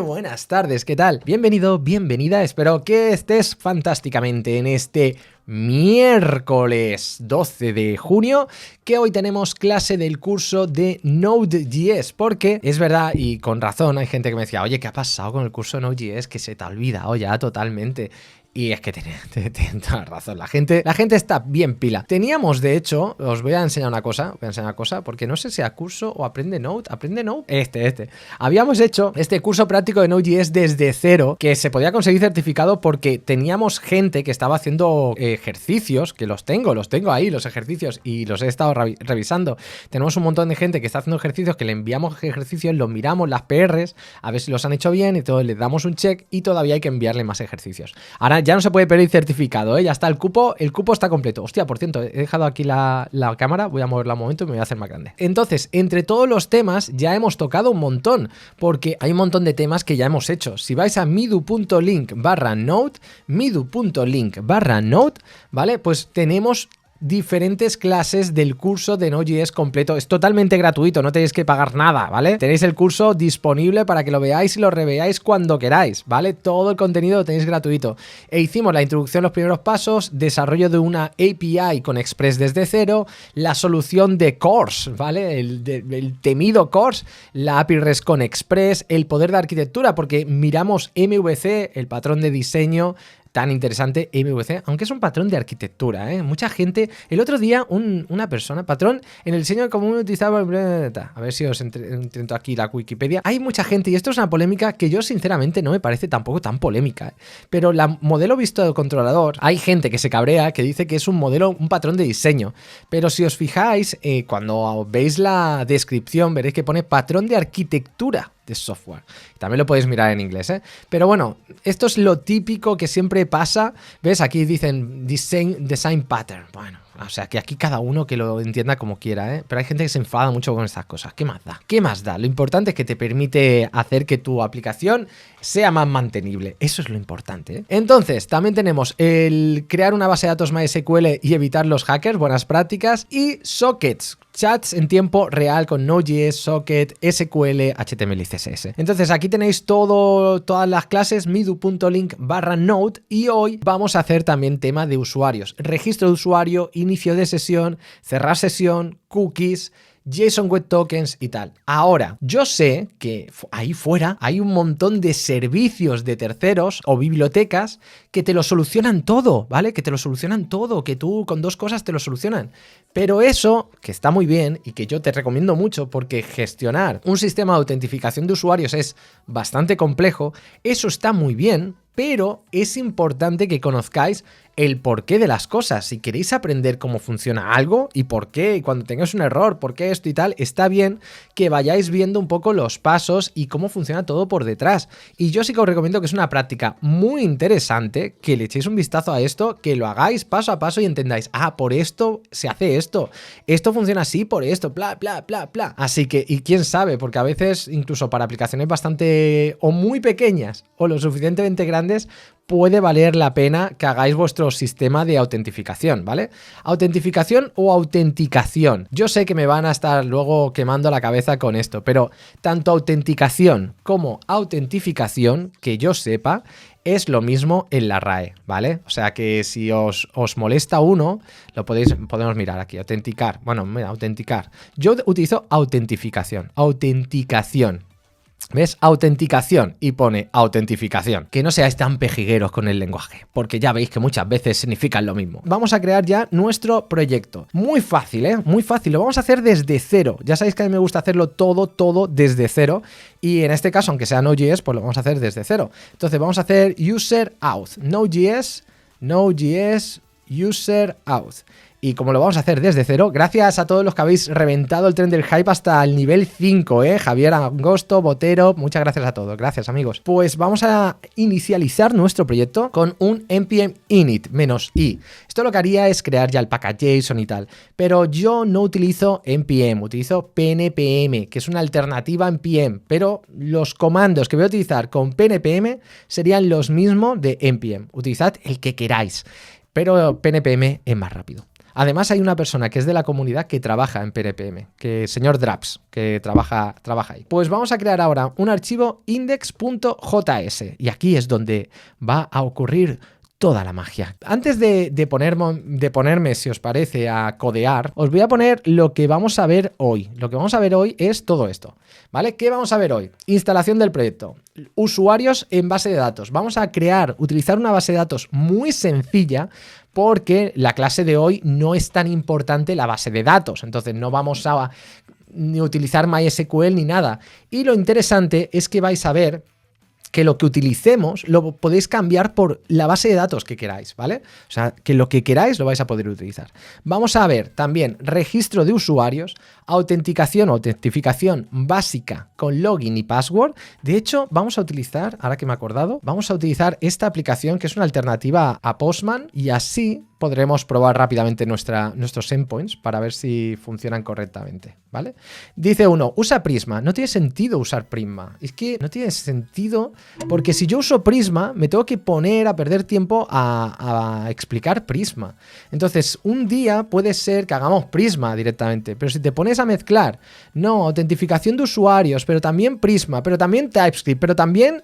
buenas tardes, ¿qué tal? Bienvenido, bienvenida, espero que estés fantásticamente en este miércoles 12 de junio, que hoy tenemos clase del curso de Node.js, porque es verdad, y con razón, hay gente que me decía, oye, ¿qué ha pasado con el curso de Node.js? Que se te ha olvidado ya totalmente. Y es que tiene toda razón, la gente está bien pila. Teníamos, de hecho, os voy a enseñar una cosa, porque no sé si a curso o aprende Node, Habíamos hecho este curso práctico de Node.js desde cero, que se podía conseguir certificado porque teníamos gente que estaba haciendo ejercicios, que los tengo ahí, los ejercicios, y los he estado revisando. Tenemos un montón de gente que está haciendo ejercicios, que le enviamos ejercicios, los miramos, las PRs, a ver si los han hecho bien, y todo, le damos un check, y todavía hay que enviarle más ejercicios. Ahora ya no se puede pedir certificado, ya está el cupo está completo. Hostia, por cierto, he dejado aquí la cámara, voy a moverla un momento y me voy a hacer más grande. Entonces, entre todos los temas ya hemos tocado un montón, porque hay un montón de temas que ya hemos hecho. Si vais a midu.link/node, ¿vale? Pues tenemos diferentes clases del curso de Node.js completo. Es totalmente gratuito, no tenéis que pagar nada, ¿vale? Tenéis el curso disponible para que lo veáis y lo reveáis cuando queráis, ¿vale? Todo el contenido lo tenéis gratuito. E hicimos la introducción, los primeros pasos, desarrollo de una API con Express desde cero, la solución de CORS, ¿vale? El temido CORS, la API REST con Express, el poder de arquitectura, porque miramos MVC, el patrón de diseño tan interesante, MVC, aunque es un patrón de arquitectura, ¿eh? Mucha gente, el otro día una persona, patrón en el diseño común utilizaba, a ver si os intento aquí la Wikipedia, hay mucha gente, y esto es una polémica que yo sinceramente no me parece tampoco tan polémica, ¿eh? Pero la modelo visto controlador, hay gente que se cabrea, que dice que es un patrón de diseño, pero si os fijáis, cuando veis la descripción, veréis que pone patrón de arquitectura de software. También lo podéis mirar en inglés, ¿eh? Pero bueno, esto es lo típico que siempre pasa. ¿Ves? Aquí dicen design pattern. Bueno, o sea, que aquí cada uno que lo entienda como quiera, ¿eh? Pero hay gente que se enfada mucho con estas cosas. ¿Qué más da? ¿Qué más da? Lo importante es que te permite hacer que tu aplicación sea más mantenible. Eso es lo importante, ¿eh? Entonces, también tenemos el crear una base de datos MySQL y evitar los hackers, buenas prácticas, y sockets, chats en tiempo real con Node.js, Socket, SQL, HTML y CSS. Entonces aquí tenéis todas las clases, midu.link/node, y hoy vamos a hacer también tema de usuarios, registro de usuario, inicio de sesión, cerrar sesión, cookies, JSON Web Tokens y tal. Ahora, yo sé que ahí fuera hay un montón de servicios de terceros o bibliotecas que te lo solucionan todo, ¿vale? Que te lo solucionan todo, que tú con dos cosas te lo solucionan. Pero eso, que está muy bien y que yo te recomiendo mucho porque gestionar un sistema de autentificación de usuarios es bastante complejo, eso está muy bien, pero es importante que conozcáis el porqué de las cosas. Si queréis aprender cómo funciona algo y por qué, y cuando tengáis un error, por qué esto y tal, está bien que vayáis viendo un poco los pasos y cómo funciona todo por detrás. Y yo sí que os recomiendo que es una práctica muy interesante, que le echéis un vistazo a esto, que lo hagáis paso a paso y entendáis, por esto se hace esto funciona así por esto, bla, bla, bla, bla. Así que, y quién sabe, porque a veces, incluso para aplicaciones bastante o muy pequeñas o lo suficientemente grandes, puede valer la pena que hagáis vuestro sistema de autentificación, ¿vale? Autentificación o autenticación. Yo sé que me van a estar luego quemando la cabeza con esto, pero tanto autenticación como autentificación, que yo sepa, es lo mismo en la RAE, ¿vale? O sea que si os molesta uno, podemos mirar aquí, autenticar. Bueno, mira, autenticar. Yo utilizo autentificación. ¿Ves? Autenticación y pone autentificación. Que no seáis tan pejigueros con el lenguaje, porque ya veis que muchas veces significan lo mismo. Vamos a crear ya nuestro proyecto. Muy fácil, ¿eh? Muy fácil. Lo vamos a hacer desde cero. Ya sabéis que a mí me gusta hacerlo todo desde cero. Y en este caso, aunque sea Node.js, pues lo vamos a hacer desde cero. Entonces vamos a hacer user auth. Node.js user auth. Y como lo vamos a hacer desde cero, gracias a todos los que habéis reventado el tren del hype hasta el nivel 5, Javier Angosto, Botero, muchas gracias a todos, gracias amigos. Pues vamos a inicializar nuestro proyecto con un npm init -i. Esto lo que haría es crear ya el package JSON y tal, pero yo no utilizo npm, utilizo pnpm, que es una alternativa a npm, pero los comandos que voy a utilizar con pnpm serían los mismos de npm. Utilizad el que queráis, pero pnpm es más rápido. Además hay una persona que es de la comunidad que trabaja en PRPM, que es señor Draps, que trabaja ahí. Pues vamos a crear ahora un archivo index.js y aquí es donde va a ocurrir toda la magia. Antes de ponerme, si os parece, a codear, os voy a poner lo que vamos a ver hoy. Lo que vamos a ver hoy es todo esto, ¿vale? ¿Qué vamos a ver hoy? Instalación del proyecto, usuarios en base de datos. Vamos a utilizar una base de datos muy sencilla porque la clase de hoy no es tan importante la base de datos. Entonces no vamos a ni utilizar MySQL ni nada. Y lo interesante es que vais a ver que lo que utilicemos lo podéis cambiar por la base de datos que queráis, ¿vale? O sea, que lo que queráis lo vais a poder utilizar. Vamos a ver también registro de usuarios, autentificación básica con login y password. De hecho, vamos a utilizar, ahora que me he acordado, vamos a utilizar esta aplicación que es una alternativa a Postman y así podremos probar rápidamente nuestros endpoints para ver si funcionan correctamente, ¿vale? Dice uno, usa Prisma. No tiene sentido usar Prisma. Es que no tiene sentido porque si yo uso Prisma me tengo que poner a perder tiempo a explicar Prisma. Entonces, un día puede ser que hagamos Prisma directamente, pero si te pones a mezclar, no, autentificación de usuarios, pero también Prisma, pero también TypeScript, pero también...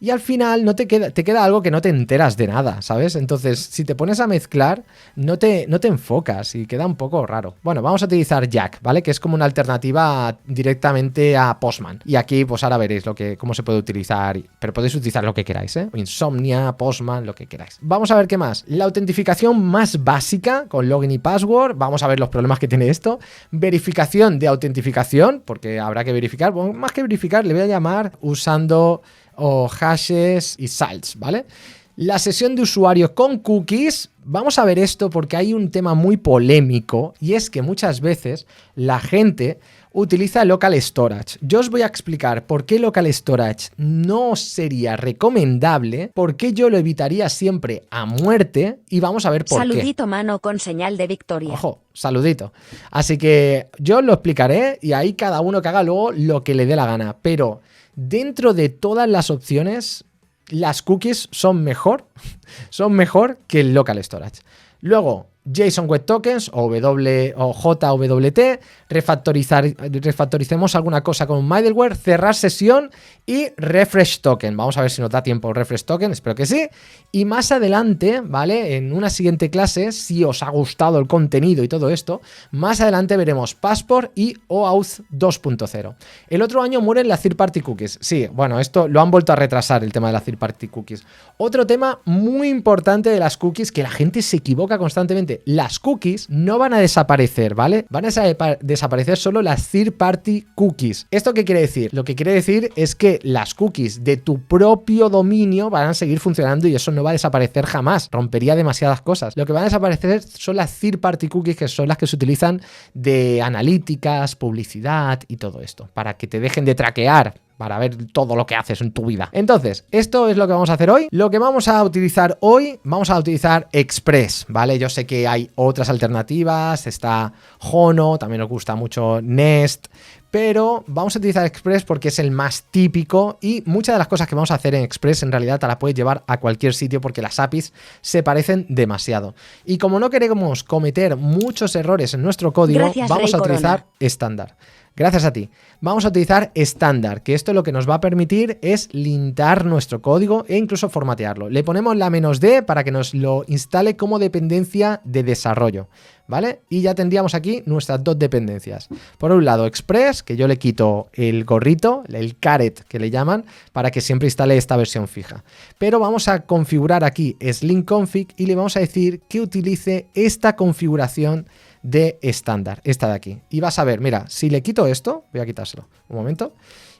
Y al final no te queda algo que no te enteras de nada, ¿sabes? Entonces, si te pones a mezclar, no te enfocas y queda un poco raro. Bueno, vamos a utilizar Jack, ¿vale? Que es como una alternativa directamente a Postman. Y aquí, pues ahora veréis cómo se puede utilizar, pero podéis utilizar lo que queráis, ¿eh? Insomnia, Postman, lo que queráis. Vamos a ver qué más. La autentificación más básica con login y password. Vamos a ver los problemas que tiene esto. Verificación de autentificación, porque habrá que verificar. Bueno, más que verificar, le voy a llamar usando... o hashes y salts, ¿vale? La sesión de usuario con cookies, vamos a ver esto porque hay un tema muy polémico y es que muchas veces la gente utiliza local storage. Yo os voy a explicar por qué local storage no sería recomendable, por qué yo lo evitaría siempre a muerte y vamos a ver por qué. Saludito mano con señal de victoria. Ojo, saludito. Así que yo lo explicaré y ahí cada uno que haga luego lo que le dé la gana, pero... dentro de todas las opciones, las cookies son mejor que el local storage. Luego, JSON Web Tokens o JWT, refactoricemos alguna cosa con un middleware, cerrar sesión y refresh token. Vamos a ver si nos da tiempo refresh token, espero que sí. Y más adelante, ¿vale? En una siguiente clase, si os ha gustado el contenido y todo esto, más adelante veremos Passport y OAuth 2.0. El otro año mueren las Third Party Cookies. Sí, bueno, esto lo han vuelto a retrasar, el tema de las Third Party Cookies. Otro tema muy importante de las cookies que la gente se equivoca constantemente. Las cookies no van a desaparecer, ¿vale? Van a desaparecer solo las Third Party Cookies. ¿Esto qué quiere decir? Lo que quiere decir es que las cookies de tu propio dominio van a seguir funcionando y eso no va a desaparecer jamás. Rompería demasiadas cosas. Lo que van a desaparecer son las Third Party Cookies, que son las que se utilizan de analíticas, publicidad y todo esto, para que te dejen de traquear, para ver todo lo que haces en tu vida. Entonces, esto es lo que vamos a hacer hoy. Lo que vamos a utilizar hoy, vamos a utilizar Express, ¿vale? Yo sé que hay otras alternativas, está Hono, también nos gusta mucho Nest, pero vamos a utilizar Express porque es el más típico y muchas de las cosas que vamos a hacer en Express en realidad te las puedes llevar a cualquier sitio porque las APIs se parecen demasiado. Y como no queremos cometer muchos errores en nuestro código, Gracias, vamos a Rey utilizar Corona. estándar. Gracias a ti. Vamos a utilizar estándar, que esto lo que nos va a permitir es lintar nuestro código e incluso formatearlo. Le ponemos la -d para que nos lo instale como dependencia de desarrollo, ¿vale? Y ya tendríamos aquí nuestras dos dependencias. Por un lado, Express, que yo le quito el gorrito, el caret que le llaman, para que siempre instale esta versión fija. Pero vamos a configurar aquí slimconfig y le vamos a decir que utilice esta configuración de estándar, esta de aquí. Y vas a ver, mira, si le quito esto, voy a quitárselo, un momento,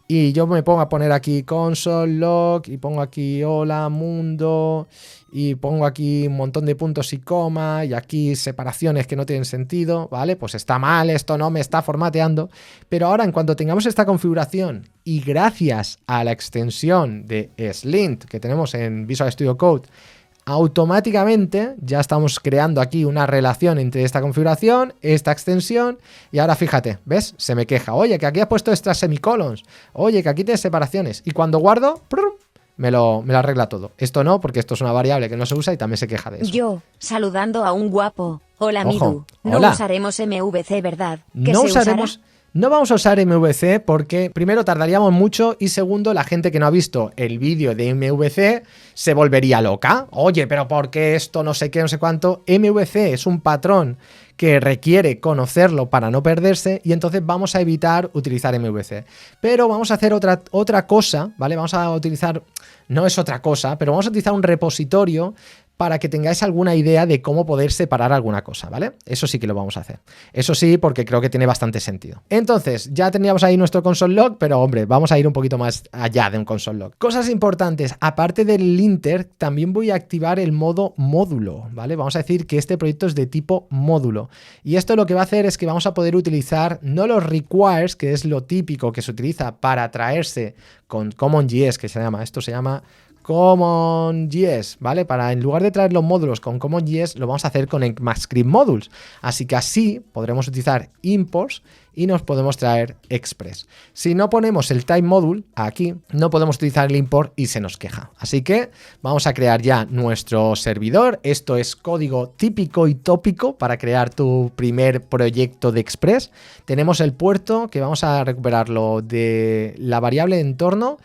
y yo me pongo a poner aquí console log, y pongo aquí hola mundo, y pongo aquí un montón de puntos y coma, y aquí separaciones que no tienen sentido, ¿vale? Pues está mal, esto no me está formateando, pero ahora en cuanto tengamos esta configuración, y gracias a la extensión de Slint que tenemos en Visual Studio Code, automáticamente ya estamos creando aquí una relación entre esta configuración, esta extensión y ahora fíjate, ¿ves? Se me queja, oye, que aquí has puesto extras semicolons, oye, que aquí tienes separaciones y cuando guardo, ¡prum!, me lo arregla todo. Esto no, porque esto es una variable que no se usa y también se queja de eso. Yo, saludando a un guapo. Hola, Ojo, Midu. No hola. usaremos MVC, ¿verdad? ¿Que No se usaremos... usará? No vamos a usar MVC porque primero tardaríamos mucho y segundo la gente que no ha visto el vídeo de MVC se volvería loca. Oye, pero ¿por qué esto no sé qué, no sé cuánto? MVC es un patrón que requiere conocerlo para no perderse y entonces vamos a evitar utilizar MVC. Pero vamos a hacer otra cosa, ¿vale? Vamos a utilizar, no es otra cosa, pero vamos a utilizar un repositorio para que tengáis alguna idea de cómo poder separar alguna cosa, ¿vale? Eso sí que lo vamos a hacer. Eso sí, porque creo que tiene bastante sentido. Entonces, ya teníamos ahí nuestro console log, pero hombre, vamos a ir un poquito más allá de un console log. Cosas importantes, aparte del linter, también voy a activar el modo módulo, ¿vale? Vamos a decir que este proyecto es de tipo módulo. Y esto lo que va a hacer es que vamos a poder utilizar no los requires, que es lo típico que se utiliza para traerse con CommonJS, que se llama, esto se llama CommonJS, ¿vale? Para en lugar de traer los módulos con CommonJS, lo vamos a hacer con ECMAScript Modules. Así que así podremos utilizar imports y nos podemos traer Express. Si no ponemos el type module aquí, no podemos utilizar el import y se nos queja. Así que vamos a crear ya nuestro servidor. Esto es código típico y tópico para crear tu primer proyecto de Express. Tenemos el puerto que vamos a recuperarlo de la variable de entorno.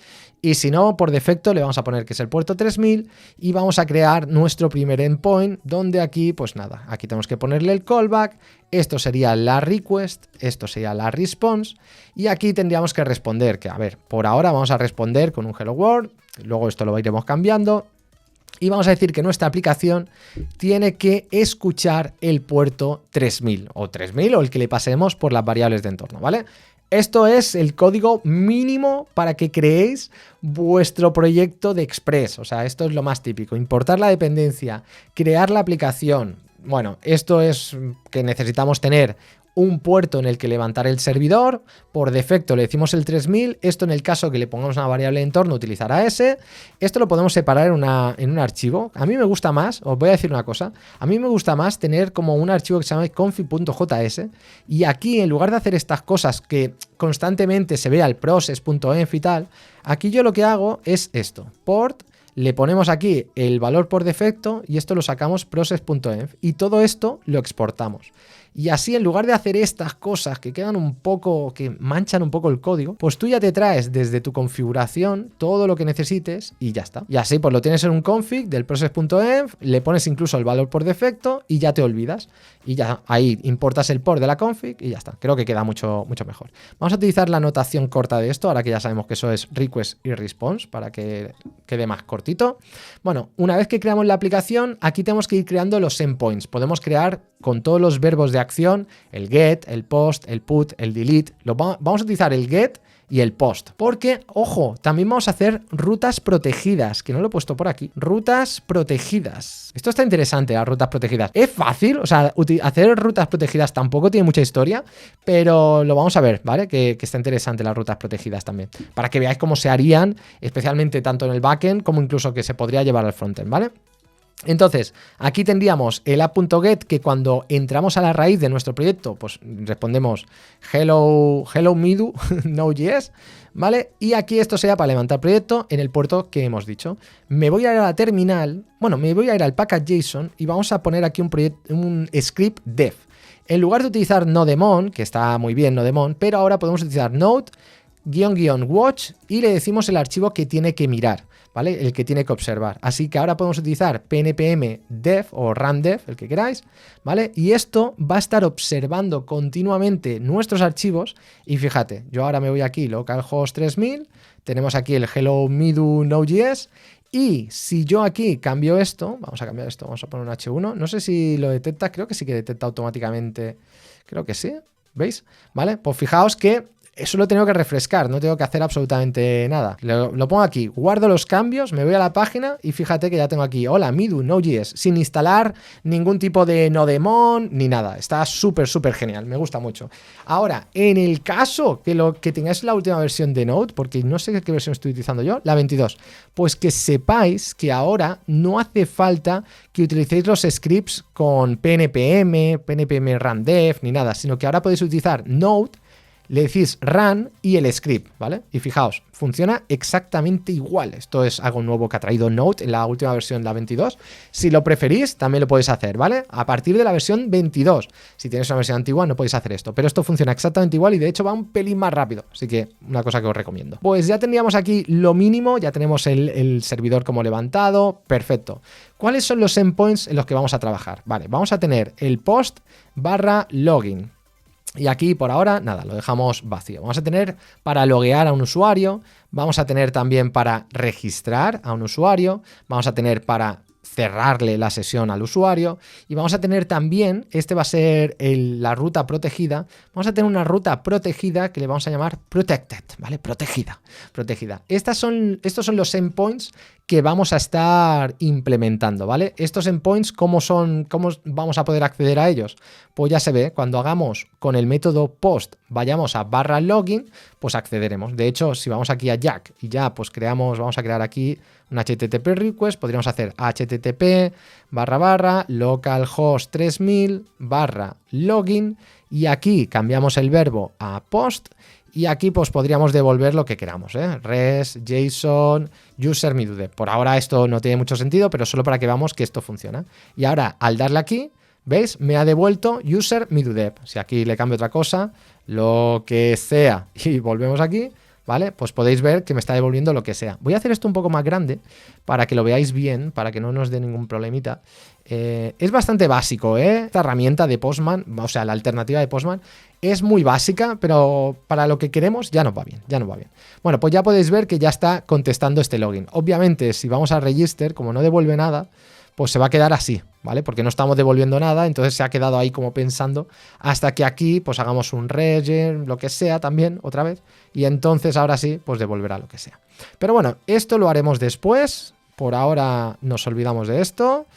Y si no, por defecto le vamos a poner que es el puerto 3000 y vamos a crear nuestro primer endpoint donde aquí, pues nada, aquí tenemos que ponerle el callback, esto sería la request, esto sería la response y aquí tendríamos que responder, que a ver, por ahora vamos a responder con un hello world, luego esto lo iremos cambiando y vamos a decir que nuestra aplicación tiene que escuchar el puerto 3000 o el que le pasemos por las variables de entorno, ¿vale? Esto es el código mínimo para que creéis vuestro proyecto de Express. O sea, esto es lo más típico. Importar la dependencia, crear la aplicación. Bueno, esto es que necesitamos tener un puerto en el que levantar el servidor. Por defecto le decimos el 3000. Esto en el caso que le pongamos una variable de entorno utilizará ese. Esto lo podemos separar en un archivo. A mí me gusta más, os voy a decir una cosa. A mí me gusta más tener como un archivo que se llama config.js y aquí en lugar de hacer estas cosas que constantemente se vea el process.env y tal, aquí yo lo que hago es esto. Port, le ponemos aquí el valor por defecto y esto lo sacamos process.env y todo esto lo exportamos. Y así en lugar de hacer estas cosas que quedan un poco, que manchan un poco el código, pues tú ya te traes desde tu configuración todo lo que necesites y ya está. Y así pues lo tienes en un config del process.env, le pones incluso el valor por defecto y ya te olvidas. Y ya ahí importas el port de la config y ya está. Creo que queda mucho mejor. Vamos a utilizar la notación corta de esto, ahora que ya sabemos que eso es request y response, para que quede más cortito. Bueno, una vez que creamos la aplicación, aquí tenemos que ir creando los endpoints. Podemos crear con todos los verbos de acción, el get, el post, el put, el delete. Vamos a utilizar el get y el post. Porque, ojo, también vamos a hacer rutas protegidas, que no lo he puesto por aquí. Rutas protegidas. Esto está interesante, las rutas protegidas. Es fácil, o sea, hacer rutas protegidas tampoco tiene mucha historia, pero lo vamos a ver, ¿vale? Que está interesante las rutas protegidas también. Para que veáis cómo se harían, especialmente tanto en el backend como incluso que se podría llevar al frontend, ¿vale? Entonces, aquí tendríamos el app.get que cuando entramos a la raíz de nuestro proyecto, pues respondemos hello Midu, Node.js, ¿vale? Y aquí esto sería para levantar proyecto en el puerto que hemos dicho. Me voy a ir a la terminal, bueno, me voy a ir al package.json y vamos a poner aquí un script dev. En lugar de utilizar Nodemon, que está muy bien Nodemon, pero ahora podemos utilizar node _watch y le decimos el archivo que tiene que mirar, ¿vale? El que tiene que observar. Así que ahora podemos utilizar pnpm dev o ramdev, el que queráis, ¿vale? Y esto va a estar observando continuamente nuestros archivos y fíjate, yo ahora me voy aquí, localhost 3000, tenemos aquí el hello midu node.js y si yo aquí cambio esto, vamos a cambiar esto, vamos a poner un h1, no sé si lo detecta, creo que sí que detecta automáticamente, creo que sí, ¿veis? ¿Vale? Pues fijaos que eso lo tengo que refrescar, no tengo que hacer absolutamente nada. Lo pongo aquí, guardo los cambios, me voy a la página y fíjate que ya tengo aquí, hola, Midu, Node.js, sin instalar ningún tipo de Nodemon ni nada. Está súper genial, me gusta mucho. Ahora, en el caso que tengáis la última versión de Node, porque no sé qué versión estoy utilizando yo, la 22, pues que sepáis que ahora no hace falta que utilicéis los scripts con pnpm ramdev ni nada, sino que ahora podéis utilizar Node le decís run y el script, ¿vale? Y fijaos, funciona exactamente igual. Esto es algo nuevo que ha traído Node en la última versión, la 22. Si lo preferís, también lo podéis hacer, ¿vale? A partir de la versión 22. Si tenéis una versión antigua, no podéis hacer esto. Pero esto funciona exactamente igual y de hecho va un pelín más rápido. Así que una cosa que os recomiendo. Pues ya tendríamos aquí lo mínimo, ya tenemos el servidor como levantado. Perfecto. ¿Cuáles son los endpoints en los que vamos a trabajar? Vale, vamos a tener el post / login. Y aquí por ahora, nada, lo dejamos vacío. Vamos a tener para loguear a un usuario, vamos a tener también para registrar a un usuario, vamos a tener para cerrarle la sesión al usuario y vamos a tener también, este va a ser la ruta protegida, vamos a tener una ruta protegida que le vamos a llamar protected, ¿vale? Protegida. Estos son los endpoints que vamos a estar implementando, ¿vale? Estos endpoints, ¿cómo vamos a poder acceder a ellos? Pues ya se ve, cuando hagamos con el método post, vayamos a /login, pues accederemos. De hecho, si vamos aquí a Jack y ya pues vamos a crear aquí un HTTP request, podríamos hacer http /localhost 3000 /login y aquí cambiamos el verbo a post. Y aquí pues podríamos devolver lo que queramos, ¿eh? REST, JSON, user midudep. Por ahora esto no tiene mucho sentido, pero solo para que veamos que esto funciona. Y ahora al darle aquí, ¿veis? Me ha devuelto user midudep. Si aquí le cambio otra cosa, lo que sea, y volvemos aquí, ¿vale? Pues podéis ver que me está devolviendo lo que sea. Voy a hacer esto un poco más grande para que lo veáis bien, para que no nos dé ningún problemita. Es bastante básico, ¿eh? Esta herramienta de Postman, o sea, la alternativa de Postman, es muy básica, pero para lo que queremos ya nos va bien, Bueno, pues ya podéis ver que ya está contestando este login. Obviamente, si vamos a register, como no devuelve nada, pues se va a quedar así, ¿vale? Porque no estamos devolviendo nada, entonces se ha quedado ahí como pensando hasta que aquí pues hagamos un regen, lo que sea también, otra vez, y entonces ahora sí, pues devolverá lo que sea. Pero bueno, esto lo haremos después, por ahora nos olvidamos de esto,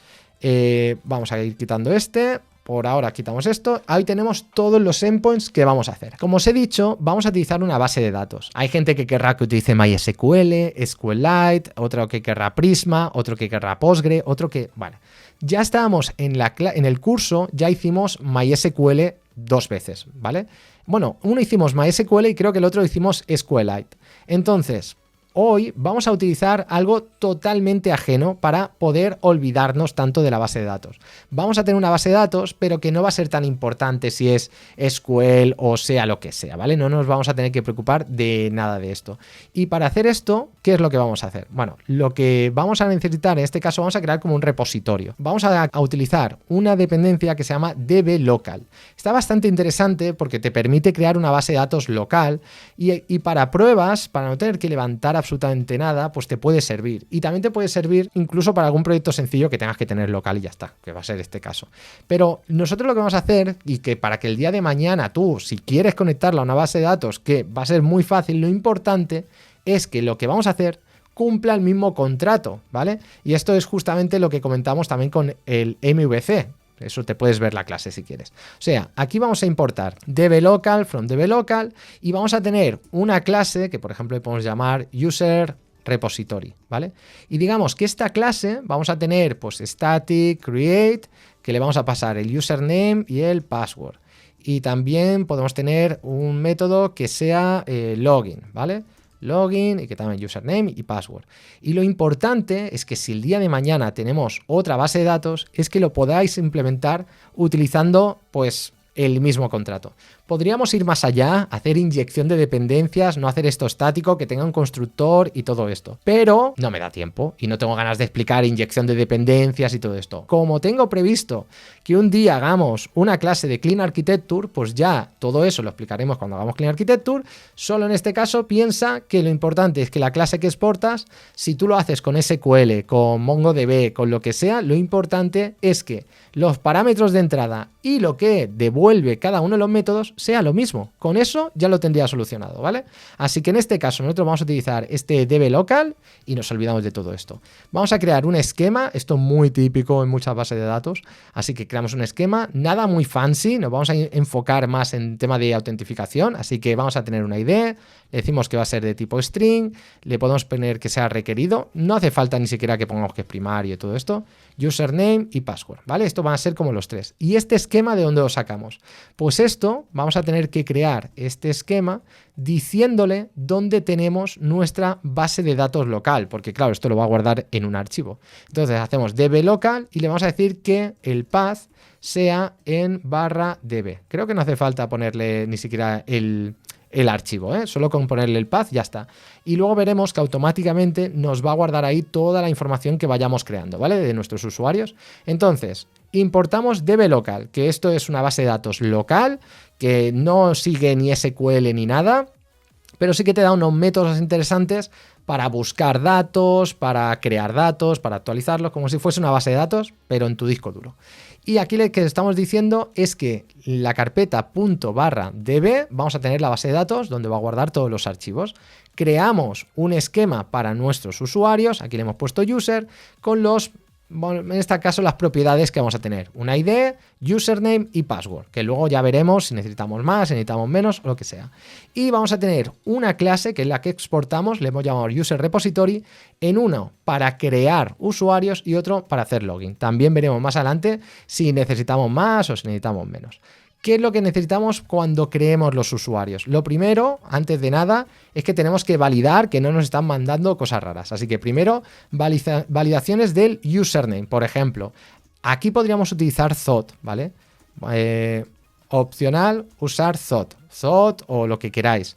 vamos a ir quitando este. Por ahora quitamos esto, ahí tenemos todos los endpoints que vamos a hacer. Como os he dicho, vamos a utilizar una base de datos. Hay gente que querrá que utilice MySQL, SQLite, otro que querrá Prisma, otro que querrá Postgre, otro que... Vale, ya estábamos en el curso, ya hicimos MySQL 2 veces, ¿vale? Bueno, uno hicimos MySQL y creo que el otro hicimos SQLite. Entonces... hoy vamos a utilizar algo totalmente ajeno para poder olvidarnos tanto de la base de datos. Vamos a tener una base de datos, pero que no va a ser tan importante si es SQL o sea lo que sea, ¿vale? No nos vamos a tener que preocupar de nada de esto. Y para hacer esto, ¿qué es lo que vamos a hacer? Bueno, lo que vamos a necesitar, en este caso vamos a crear como un repositorio. Vamos a utilizar una dependencia que se llama dblocal. Está bastante interesante porque te permite crear una base de datos local y para pruebas, para no tener que levantar absolutamente nada, pues te puede servir. Y también te puede servir incluso para algún proyecto sencillo que tengas que tener local y ya está, que va a ser este caso. Pero nosotros lo que vamos a hacer, y que para que el día de mañana tú, si quieres conectarla a una base de datos, que va a ser muy fácil, lo importante es que lo que vamos a hacer cumpla el mismo contrato, ¿vale? Y esto es justamente lo que comentamos también con el MVC. Eso te puedes ver la clase si quieres. O sea, aquí vamos a importar dblocal from dblocal y vamos a tener una clase que por ejemplo le podemos llamar user repository, ¿vale? Y digamos que esta clase vamos a tener pues static create, que le vamos a pasar el username y el password. Y también podemos tener un método que sea login, ¿vale? Login y que también username y password. Y lo importante es que si el día de mañana tenemos otra base de datos, es que lo podáis implementar utilizando pues el mismo contrato. Podríamos ir más allá, hacer inyección de dependencias, no hacer esto estático, que tenga un constructor y todo esto. Pero no me da tiempo y no tengo ganas de explicar inyección de dependencias y todo esto. Como tengo previsto que un día hagamos una clase de Clean Architecture, pues ya todo eso lo explicaremos cuando hagamos Clean Architecture. Solo en este caso piensa que lo importante es que la clase que exportas, si tú lo haces con SQL, con MongoDB, con lo que sea, lo importante es que los parámetros de entrada y lo que devuelve cada uno de los métodos sea lo mismo. Con eso ya lo tendría solucionado, ¿vale? Así que en este caso nosotros vamos a utilizar este dblocal y nos olvidamos de todo esto. Vamos a crear un esquema, esto es muy típico en muchas bases de datos, así que creamos un esquema, nada muy fancy, nos vamos a enfocar más en tema de autentificación, así que vamos a tener una ID, le decimos que va a ser de tipo string, le podemos poner que sea requerido, no hace falta ni siquiera que pongamos que es primario y todo esto, username y password, ¿vale? Esto van a ser como los tres. ¿Y este esquema de dónde lo sacamos? tenemos. Pues esto vamos a tener que crear este esquema diciéndole dónde tenemos nuestra base de datos local, porque claro, esto lo va a guardar en un archivo. Entonces hacemos dblocal y le vamos a decir que el path sea en /db. Creo que no hace falta ponerle ni siquiera el archivo, solo con ponerle el path ya está. Y luego veremos que automáticamente nos va a guardar ahí toda la información que vayamos creando, ¿vale? De nuestros usuarios. Entonces, importamos dblocal, que esto es una base de datos local, que no sigue ni SQL ni nada, pero sí que te da unos métodos interesantes para buscar datos, para crear datos, para actualizarlos, como si fuese una base de datos, pero en tu disco duro. Y aquí lo que estamos diciendo es que la carpeta ./db vamos a tener la base de datos donde va a guardar todos los archivos. Creamos un esquema para nuestros usuarios, aquí le hemos puesto user, con los, bueno, en este caso las propiedades que vamos a tener, una ID, username y password, que luego ya veremos si necesitamos más, si necesitamos menos o lo que sea. Y vamos a tener una clase que es la que exportamos, le hemos llamado user repository, en uno para crear usuarios y otro para hacer login. También veremos más adelante si necesitamos más o si necesitamos menos. ¿Qué es lo que necesitamos cuando creemos los usuarios? Lo primero, antes de nada, es que tenemos que validar que no nos están mandando cosas raras. Así que primero, validaciones del username. Por ejemplo, aquí podríamos utilizar Thought, ¿vale? Opcional, usar Thought o lo que queráis.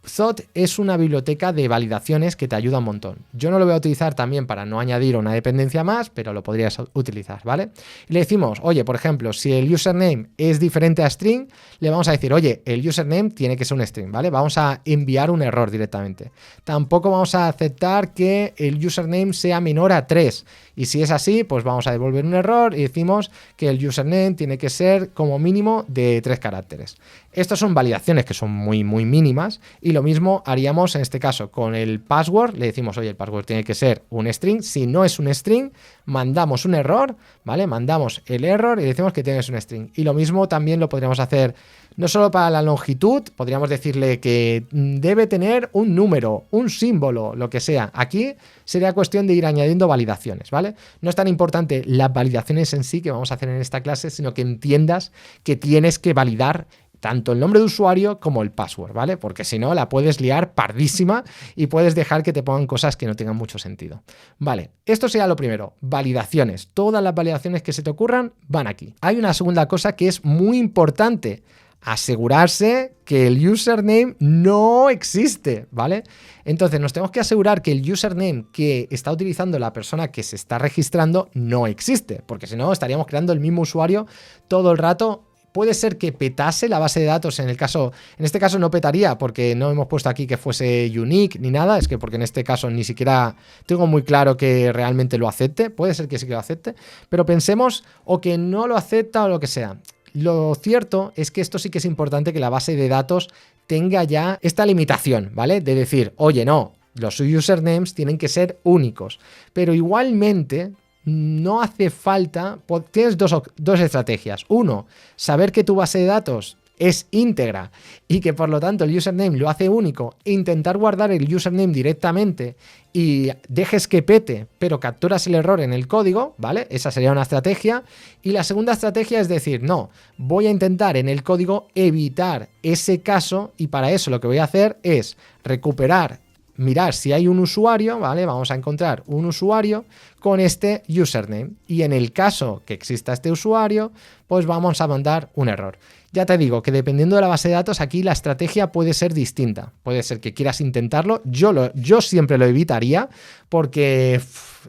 Thought es una biblioteca de validaciones que te ayuda un montón. Yo no lo voy a utilizar también para no añadir una dependencia más, pero lo podrías utilizar, ¿vale? Y le decimos, oye, por ejemplo, si el username es diferente a string, le vamos a decir, oye, el username tiene que ser un string, ¿vale? Vamos a enviar un error directamente. Tampoco vamos a aceptar que el username sea menor a 3. Y si es así, pues vamos a devolver un error y decimos que el username tiene que ser como mínimo de 3 caracteres. Estas son validaciones que son muy mínimas y lo mismo haríamos en este caso con el password. Le decimos, oye, el password tiene que ser un string. Si no es un string, mandamos un error, ¿vale? Mandamos el error y decimos que tiene que ser un string. Y lo mismo también lo podríamos hacer no solo para la longitud, podríamos decirle que debe tener un número, un símbolo, lo que sea. Aquí sería cuestión de ir añadiendo validaciones, ¿vale? No es tan importante las validaciones en sí que vamos a hacer en esta clase, sino que entiendas que tienes que validar tanto el nombre de usuario como el password, ¿vale? Porque si no, la puedes liar pardísima y puedes dejar que te pongan cosas que no tengan mucho sentido. Vale, esto sería lo primero, validaciones. Todas las validaciones que se te ocurran van aquí. Hay una segunda cosa que es muy importante, asegurarse que el username no existe, ¿vale? Entonces nos tenemos que asegurar que el username que está utilizando la persona que se está registrando no existe, porque si no estaríamos creando el mismo usuario todo el rato. Puede ser que petase la base de datos en este caso no petaría porque no hemos puesto aquí que fuese unique ni nada, es que porque en este caso ni siquiera tengo muy claro que realmente lo acepte, puede ser que sí que lo acepte, pero pensemos o que no lo acepta o lo que sea. Lo cierto es que esto sí que es importante que la base de datos tenga ya esta limitación, ¿vale? De decir, oye, no, los usernames tienen que ser únicos, pero igualmente no hace falta, tienes dos estrategias. Uno, saber que tu base de datos es íntegra y que por lo tanto el username lo hace único, intentar guardar el username directamente y dejes que pete, pero capturas el error en el código, ¿vale? Esa sería una estrategia. Y la segunda estrategia es decir, no, voy a intentar en el código evitar ese caso y para eso lo que voy a hacer es recuperar, mirar si hay un usuario, ¿vale? Vamos a encontrar un usuario con este username y en el caso que exista este usuario, pues vamos a mandar un error. Ya te digo que dependiendo de la base de datos, aquí la estrategia puede ser distinta. Puede ser que quieras intentarlo. Yo siempre lo evitaría porque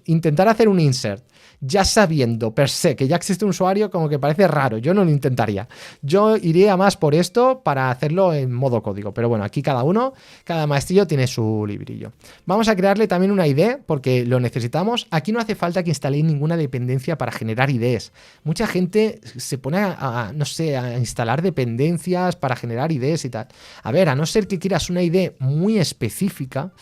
intentar hacer un insert ya sabiendo per se que ya existe un usuario como que parece raro, yo no lo intentaría. Yo iría más por esto para hacerlo en modo código, pero bueno, aquí cada maestrillo tiene su librillo. Vamos a crearle también una ID porque lo necesitamos. Aquí no hace falta que instaléis ninguna dependencia para generar IDs. Mucha gente se pone no sé, a instalar dependencias para generar IDs y tal. A ver, a no ser que quieras una ID muy específica,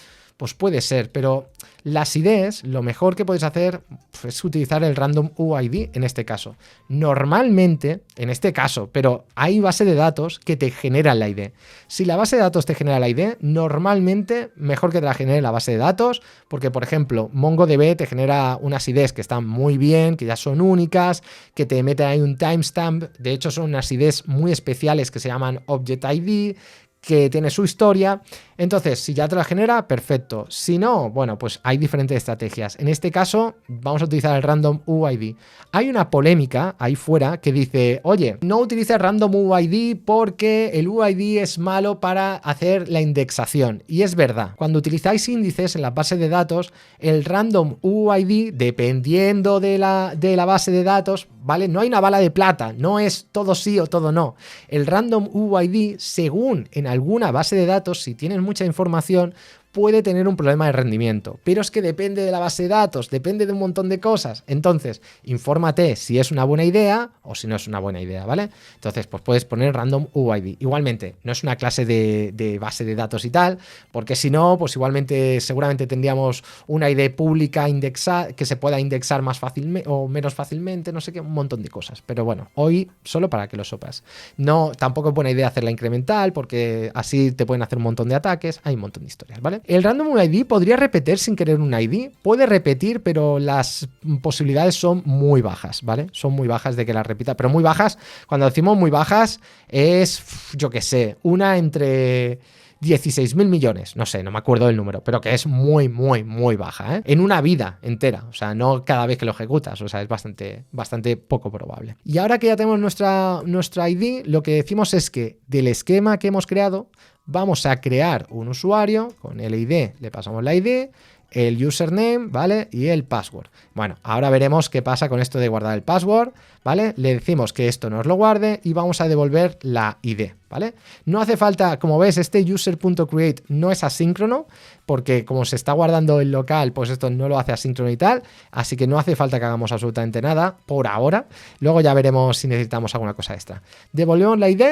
pues puede ser, pero las IDs, lo mejor que podéis hacer es utilizar el random UID en este caso. Normalmente, en este caso, pero hay base de datos que te generan la ID. Si la base de datos te genera la ID, normalmente mejor que te la genere la base de datos, porque por ejemplo, MongoDB te genera unas IDs que están muy bien, que ya son únicas, que te meten ahí un timestamp. De hecho, son unas IDs muy especiales que se llaman Object ID, que tiene su historia. Entonces, si ya te la genera, perfecto. Si no, bueno, pues hay diferentes estrategias. En este caso, vamos a utilizar el random UID. Hay una polémica ahí fuera que dice, oye, no utilices random UID porque el UID es malo para hacer la indexación. Y es verdad, cuando utilizáis índices en la base de datos, el random UID, dependiendo de la base de datos, ¿vale? No hay una bala de plata, no es todo sí o todo no. El random UID, según en alguna base de datos, si tienes mucha información, puede tener un problema de rendimiento, pero es que depende de la base de datos, depende de un montón de cosas. Entonces, infórmate si es una buena idea o si no es una buena idea, ¿vale? Entonces, pues puedes poner random UID. Igualmente, no es una clase de base de datos y tal, porque si no, pues igualmente seguramente tendríamos una ID pública indexada que se pueda indexar más fácilmente o menos fácilmente, no sé qué, un montón de cosas. Pero bueno, hoy solo para que lo sepas. No, tampoco es buena idea hacerla incremental porque así te pueden hacer un montón de ataques, hay un montón de historias, ¿vale? El random ID podría repetir sin querer un ID, puede repetir, pero las posibilidades son muy bajas, ¿vale? Son muy bajas de que la repita, pero muy bajas, cuando decimos muy bajas es, yo qué sé, una entre 16.000 millones, no sé, no me acuerdo del número, pero que es muy, muy, muy baja, ¿eh? En una vida entera, o sea, no cada vez que lo ejecutas, o sea, es bastante poco probable. Y ahora que ya tenemos nuestra ID, lo que decimos es que del esquema que hemos creado, vamos a crear un usuario, con el ID le pasamos la ID, el username, ¿vale? Y el password. Bueno, ahora veremos qué pasa con esto de guardar el password, ¿vale? Le decimos que esto nos lo guarde y vamos a devolver la ID, ¿vale? No hace falta, como ves, este user.create no es asíncrono, porque como se está guardando el local, pues esto no lo hace asíncrono y tal, así que no hace falta que hagamos absolutamente nada por ahora. Luego ya veremos si necesitamos alguna cosa extra. Devolvemos la ID.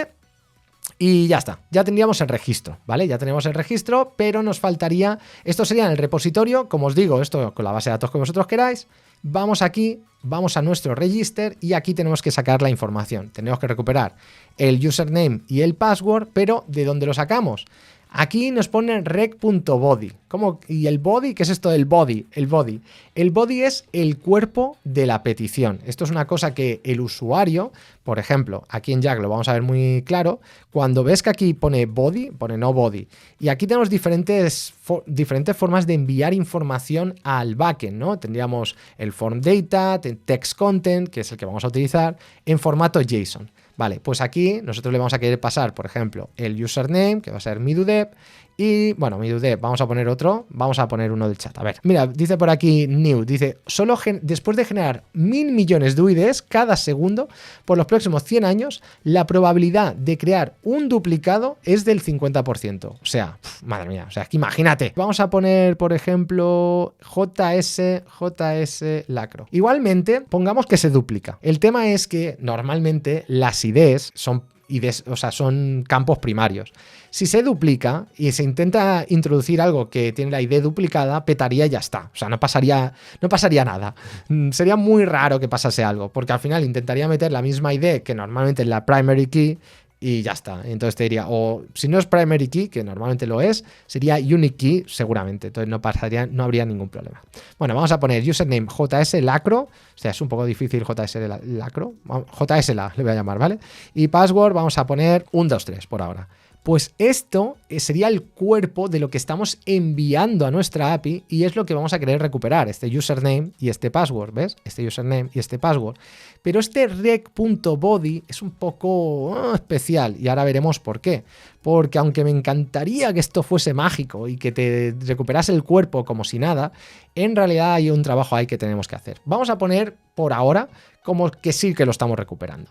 Y ya está, ya tendríamos el registro, ¿vale? Ya tenemos el registro, pero nos faltaría, esto sería en el repositorio, como os digo, esto con la base de datos que vosotros queráis. Vamos aquí, vamos a nuestro register y aquí tenemos que sacar la información. Tenemos que recuperar el username y el password, pero ¿de dónde lo sacamos? Aquí nos ponen rec.body. ¿Cómo? ¿Y el body? ¿Qué es esto del body? El body. El body es el cuerpo de la petición. Esto es una cosa que el usuario, por ejemplo, aquí en Jack lo vamos a ver muy claro, cuando ves que aquí pone body, pone no body. Y aquí tenemos diferentes formas de enviar información al backend, ¿no? Tendríamos el form data, text content, que es el que vamos a utilizar, en formato JSON. Vale, pues aquí nosotros le vamos a querer pasar, por ejemplo, el username, que va a ser midudev, y bueno, midudev, vamos a poner otro, vamos a poner uno del chat. A ver, mira, dice por aquí New, dice, solo después de generar 1.000 millones de UIDs cada segundo, por los próximos 100 años, la probabilidad de crear un duplicado es del 50%. O sea, madre mía, o sea, que imagínate. Vamos a poner, por ejemplo, JS lacro. Igualmente, pongamos que se duplica. El tema es que normalmente las IDs son o sea, son campos primarios. Si se duplica y se intenta introducir algo que tiene la ID duplicada, petaría y ya está. O sea, no pasaría nada. Sería muy raro que pasase algo, porque al final intentaría meter la misma ID que normalmente es la primary key y ya está. Entonces te diría, o si no es primary key, que normalmente lo es, sería unique key seguramente. Entonces no habría ningún problema. Bueno, vamos a poner username JS lacro. O sea, es un poco difícil JS lacro. JS le voy a llamar, ¿vale? Y password vamos a poner 123 por ahora. Pues esto sería el cuerpo de lo que estamos enviando a nuestra API y es lo que vamos a querer recuperar, este username y este password, ¿ves? Este username y este password. Pero este rec.body es un poco especial y ahora veremos por qué. Porque aunque me encantaría que esto fuese mágico y que te recuperase el cuerpo como si nada, en realidad hay un trabajo ahí que tenemos que hacer. Vamos a poner por ahora como que sí que lo estamos recuperando.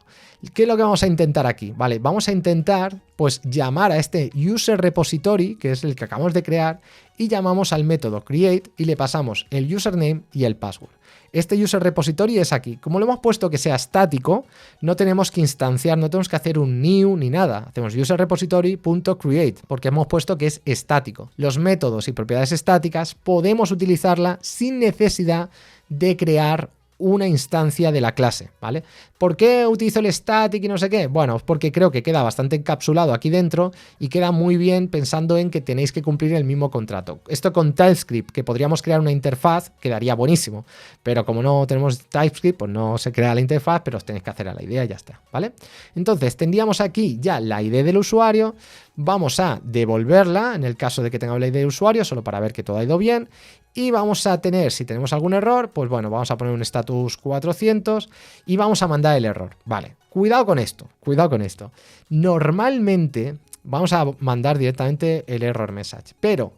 ¿Qué es lo que vamos a intentar aquí? Vale, vamos a intentar pues llamar a este user repository, que es el que acabamos de crear, y llamamos al método create y le pasamos el username y el password. Este user repository es aquí. Como lo hemos puesto que sea estático, no tenemos que instanciar, no tenemos que hacer un new ni nada. Hacemos user repository.create porque hemos puesto que es estático. Los métodos y propiedades estáticas podemos utilizarla sin necesidad de crear una instancia de la clase, ¿vale? ¿Por qué utilizo el static y no sé qué? Bueno, porque creo que queda bastante encapsulado aquí dentro y queda muy bien pensando en que tenéis que cumplir el mismo contrato. Esto con TypeScript, que podríamos crear una interfaz, quedaría buenísimo, pero como no tenemos TypeScript, pues no se crea la interfaz, pero os tenéis que hacer a la idea y ya está, ¿vale? Entonces, tendríamos aquí ya la ID del usuario, vamos a devolverla en el caso de que tengamos la ID de usuario, solo para ver que todo ha ido bien. Y vamos a tener, si tenemos algún error, pues bueno, vamos a poner un status 400 y vamos a mandar el error. Vale, cuidado con esto, cuidado con esto. Normalmente vamos a mandar directamente el error message, pero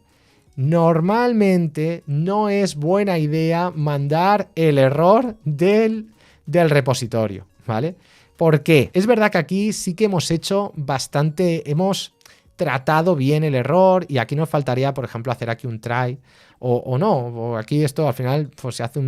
normalmente no es buena idea mandar el error del repositorio, ¿vale? ¿Por qué? Es verdad que aquí sí que hemos hecho bastante, hemos tratado bien el error y aquí nos faltaría, por ejemplo, hacer aquí un try o no, o aquí esto al final pues se hace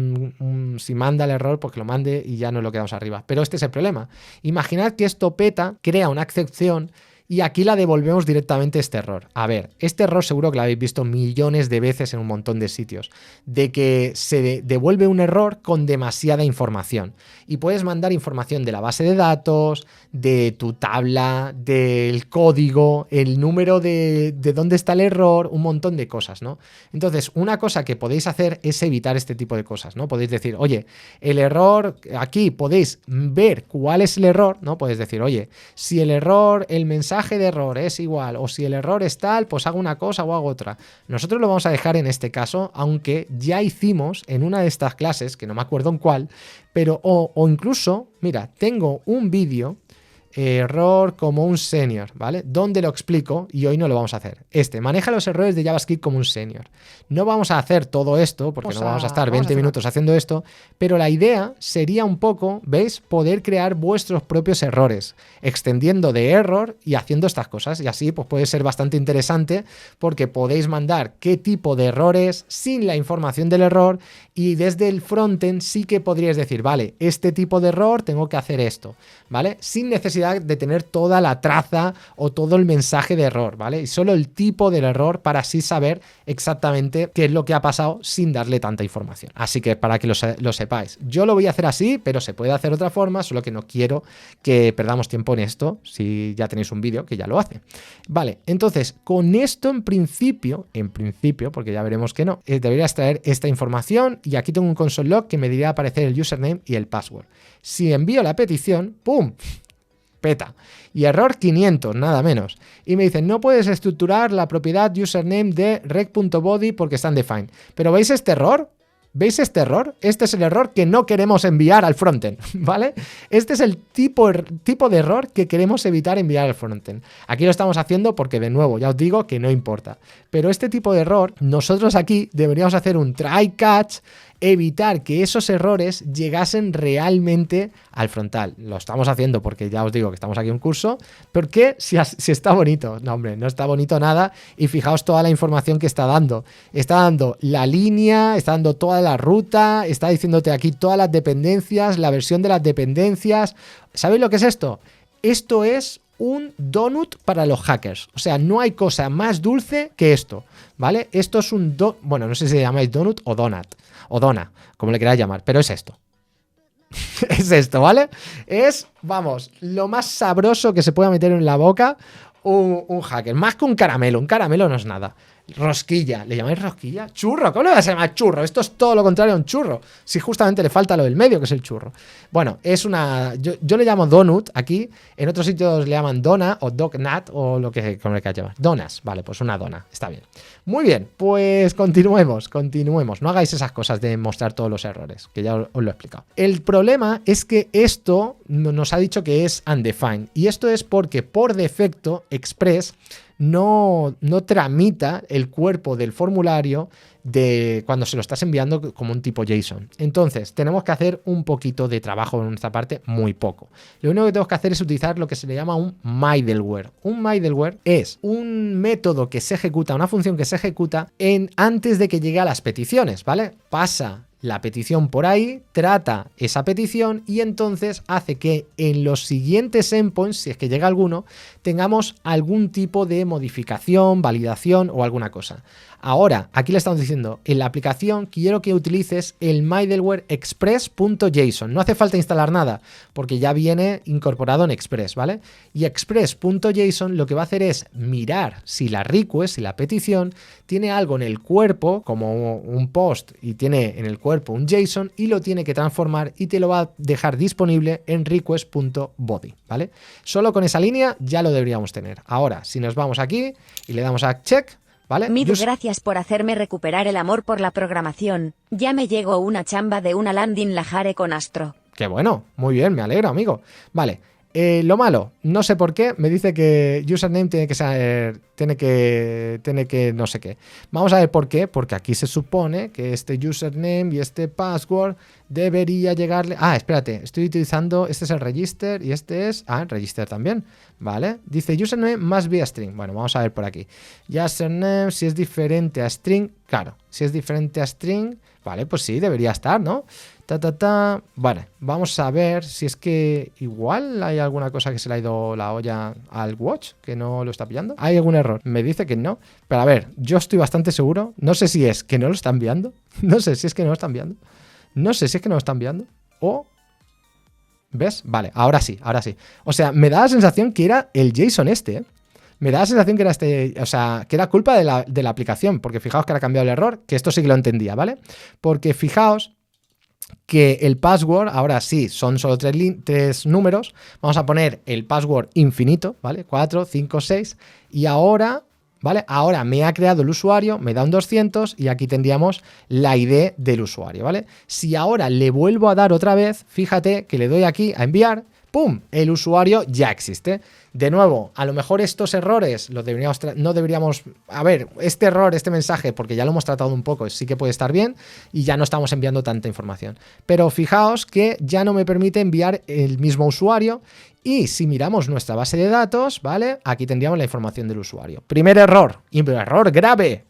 si manda el error, pues que lo mande y ya no lo quedamos arriba. Pero este es el problema. Imaginad que esto peta, crea una excepción y aquí la devolvemos directamente este error. A ver, este error seguro que lo habéis visto millones de veces en un montón de sitios, de que se devuelve un error con demasiada información. Y puedes mandar información de la base de datos, de tu tabla, del código, el número de dónde está el error, un montón de cosas, ¿no? Entonces, una cosa que podéis hacer es evitar este tipo de cosas, ¿no? Podéis decir, oye, el error, aquí podéis ver cuál es el error, ¿no? Podéis decir, oye, si el error, el mensaje de error es igual, o si el error es tal, pues hago una cosa o hago otra. Nosotros lo vamos a dejar en este caso, aunque ya hicimos en una de estas clases, que no me acuerdo en cuál, pero o incluso, mira, tengo un vídeo, error como un senior, ¿vale? Donde lo explico y hoy no lo vamos a hacer. Maneja los errores de JavaScript como un senior. No vamos a hacer todo esto porque no vamos a estar 20 minutos haciendo esto, pero la idea sería un poco, ¿veis? Poder crear vuestros propios errores, extendiendo de error y haciendo estas cosas. Y así pues puede ser bastante interesante porque podéis mandar qué tipo de errores sin la información del error y desde el frontend sí que podríais decir, vale, este tipo de error tengo que hacer esto, ¿vale? Sin necesidad de tener toda la traza o todo el mensaje de error, ¿vale? Y solo el tipo del error para así saber exactamente qué es lo que ha pasado sin darle tanta información. Así que para que lo sepáis, yo lo voy a hacer así, pero se puede hacer de otra forma, solo que no quiero que perdamos tiempo en esto, si ya tenéis un vídeo que ya lo hace. Vale, entonces, con esto en principio, porque ya veremos que no, debería extraer esta información y aquí tengo un console log que me diría aparecer el username y el password. Si envío la petición, ¡pum!, peta. Y error 500, nada menos. Y me dicen, no puedes estructurar la propiedad username de rec.body porque está undefined. Pero ¿veis este error? ¿Veis este error? Este es el error que no queremos enviar al frontend, ¿vale? Este es el tipo de error que queremos evitar enviar al frontend. Aquí lo estamos haciendo porque, de nuevo, ya os digo que no importa. Pero este tipo de error, nosotros aquí deberíamos hacer un try catch, evitar que esos errores llegasen realmente al frontal. Lo estamos haciendo porque ya os digo que estamos aquí en un curso. ¿Por qué? Si está bonito. No, hombre, no está bonito nada. Y fijaos toda la información que está dando. Está dando la línea, está dando toda la ruta, está diciéndote aquí todas las dependencias, la versión de las dependencias. ¿Sabéis lo que es esto? Esto es un donut para los hackers. O sea, no hay cosa más dulce que esto, ¿vale? Esto es un bueno, no sé si le llamáis donut o donut, o dona, como le queráis llamar, pero es esto. Es esto, ¿vale? Es, vamos, lo más sabroso que se pueda meter en la boca un hacker. Más que un caramelo no es nada. Rosquilla, ¿le llamáis rosquilla? Churro, ¿cómo le vas a llamar churro? Esto es todo lo contrario a un churro. Si justamente le falta lo del medio, que es el churro. Bueno, es una... Yo le llamo donut aquí. En otros sitios le llaman dona o dognut o lo que como le quieras llamar. Donas, vale, pues una dona. Está bien. Muy bien, pues continuemos. No hagáis esas cosas de mostrar todos los errores, que ya os lo he explicado. El problema es que esto nos ha dicho que es undefined. Y esto es porque por defecto Express no tramita el cuerpo del formulario de cuando se lo estás enviando como un tipo JSON. Entonces, tenemos que hacer un poquito de trabajo de nuestra parte, muy poco. Lo único que tenemos que hacer es utilizar lo que se le llama un middleware. Un middleware es un método que se ejecuta, una función que se ejecuta antes de que llegue a las peticiones, ¿vale? Pasa la petición por ahí, trata esa petición y entonces hace que en los siguientes endpoints, si es que llega alguno, tengamos algún tipo de modificación, validación o alguna cosa. Ahora, aquí le estamos diciendo, en la aplicación quiero que utilices el middleware express.json. No hace falta instalar nada, porque ya viene incorporado en Express, ¿vale? Y express.json lo que va a hacer es mirar si la request, si la petición, tiene algo en el cuerpo, como un post, y tiene en el cuerpo un JSON, y lo tiene que transformar y te lo va a dejar disponible en request.body, ¿vale? Solo con esa línea ya lo deberíamos tener. Ahora, si nos vamos aquí y le damos a check, ¿vale? Gracias por hacerme recuperar el amor por la programación. Ya me llegó una chamba de una landing Lajare con Astro. Qué bueno, muy bien, me alegro, amigo. Vale, lo malo, no sé por qué, me dice que username tiene que ser, tiene que no sé qué. Vamos a ver por qué, porque aquí se supone que este username y este password debería llegarle... Ah, espérate, estoy utilizando, este es el register y este es... Ah, register también, ¿vale? Dice username must be a string. Bueno, vamos a ver por aquí. Username, si es diferente a string, claro, si es diferente a string, vale, pues sí, debería estar, ¿no? Vale, vamos a ver si es que igual hay alguna cosa que se le ha ido la olla al watch, que no lo está pillando. ¿Hay algún error? Me dice que no. Pero a ver, yo estoy bastante seguro. No sé si es que no lo están enviando. No sé si es que no lo están enviando. No sé si es que no lo están enviando. O... ¿Ves? Vale, ahora sí, ahora sí. O sea, me da la sensación que era el JSON este, ¿eh? Me da la sensación que era o sea, que era culpa de la aplicación, porque fijaos que ahora ha cambiado el error, que esto sí que lo entendía, ¿vale? Porque fijaos que el password, ahora sí, son solo tres números, vamos a poner el password infinito, ¿vale? 4, 5, 6, y ahora, ¿vale? Ahora me ha creado el usuario, me da un 200 y aquí tendríamos la ID del usuario, ¿vale? Si ahora le vuelvo a dar otra vez, fíjate que le doy aquí a enviar, ¡pum! El usuario ya existe. De nuevo, a lo mejor estos errores los deberíamos no deberíamos... A ver, este error, este mensaje, porque ya lo hemos tratado un poco, sí que puede estar bien y ya no estamos enviando tanta información. Pero fijaos que ya no me permite enviar el mismo usuario y si miramos nuestra base de datos, ¿vale? Aquí tendríamos la información del usuario. Primer error, error grave.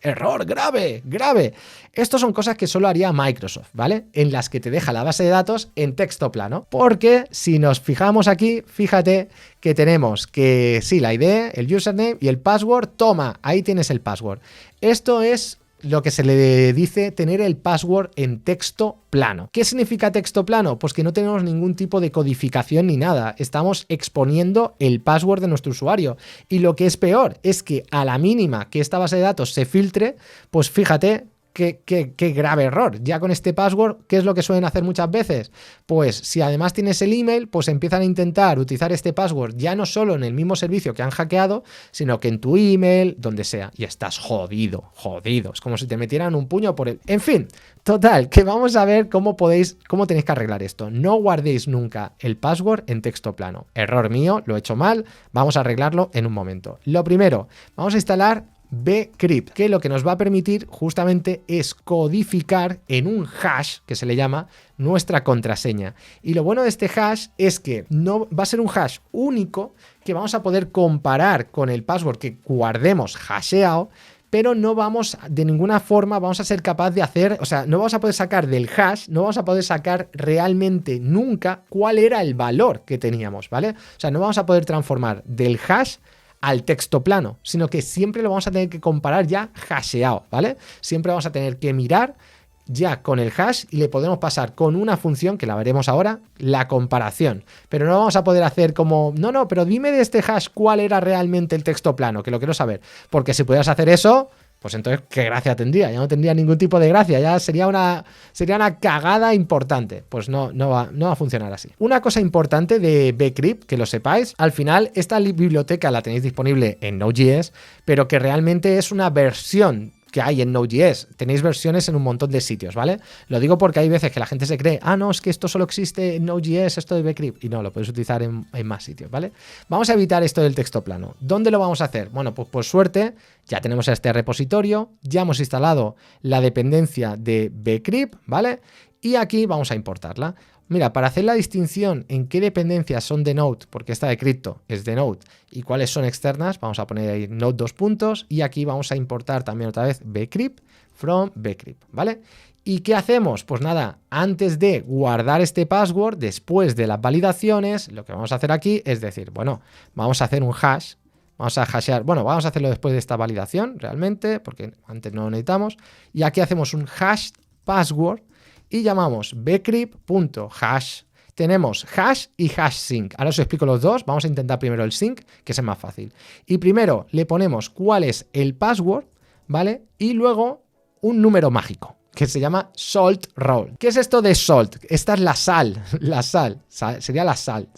Estos son cosas que solo haría Microsoft, ¿vale? En las que te deja la base de datos en texto plano. Porque si nos fijamos aquí, fíjate que tenemos que sí, la ID, el username y el password. Toma, ahí tienes el password. Esto es lo que se le dice tener el password en texto plano. ¿Qué significa texto plano? Pues que no tenemos ningún tipo de codificación ni nada. Estamos exponiendo el password de nuestro usuario. Y lo que es peor es que a la mínima que esta base de datos se filtre, pues fíjate... Qué grave error. Ya con este password, ¿qué es lo que suelen hacer muchas veces? Pues si además tienes el email, pues empiezan a intentar utilizar este password ya no solo en el mismo servicio que han hackeado, sino que en tu email, donde sea. Y estás jodido. Es como si te metieran un puño por el... En fin, total, que vamos a ver cómo tenéis que arreglar esto. No guardéis nunca el password en texto plano. Error mío, lo he hecho mal. Vamos a arreglarlo en un momento. Lo primero, vamos a instalar bcrypt, que lo que nos va a permitir justamente es codificar en un hash, que se le llama, nuestra contraseña. Y lo bueno de este hash es que no va a ser un hash único que vamos a poder comparar con el password que guardemos hasheado, pero no vamos, de ninguna forma vamos a ser capaz de hacer, o sea, no vamos a poder sacar del hash, no vamos a poder sacar realmente nunca cuál era el valor que teníamos, ¿vale? O sea, no vamos a poder transformar del hash al texto plano, sino que siempre lo vamos a tener que comparar ya hasheado, ¿vale? Siempre vamos a tener que mirar ya con el hash y le podemos pasar con una función, que la veremos ahora, la comparación. Pero no vamos a poder hacer como, no, pero dime de este hash cuál era realmente el texto plano, que lo quiero saber. Porque si pudieras hacer eso, pues entonces qué gracia tendría, ya no tendría ningún tipo de gracia, ya sería una cagada importante. Pues no va a funcionar así. Una cosa importante de bcrypt, que lo sepáis, al final esta biblioteca la tenéis disponible en Node.js, pero que realmente es una versión que hay en Node.js. Tenéis versiones en un montón de sitios, ¿vale? Lo digo porque hay veces que la gente se cree, no, es que esto solo existe en Node.js, esto de bcrypt, y no, lo puedes utilizar en más sitios, ¿vale? Vamos a evitar esto del texto plano. ¿Dónde lo vamos a hacer? Bueno, pues por suerte ya tenemos este repositorio, ya hemos instalado la dependencia de bcrypt, ¿vale? Y aquí vamos a importarla. Mira, para hacer la distinción en qué dependencias son de Node, porque esta de cripto es de Node, y cuáles son externas, vamos a poner ahí Node 2 puntos, y aquí vamos a importar también otra vez bcrypt from bcrypt, ¿vale? ¿Y qué hacemos? Pues nada, antes de guardar este password, después de las validaciones, lo que vamos a hacer aquí es decir, bueno, vamos a hacer un hash, vamos a hashear, bueno, vamos a hacerlo después de esta validación, realmente, porque antes no lo necesitamos, y aquí hacemos un hash password, y llamamos bcrypt.hash. Tenemos hash y hash sync. Ahora os explico los dos. Vamos a intentar primero el sync, que es el más fácil. Y primero le ponemos cuál es el password, ¿vale? Y luego un número mágico, que se llama salt roll. ¿Qué es esto de salt? Esta es la sal. La sal. Sería la salt.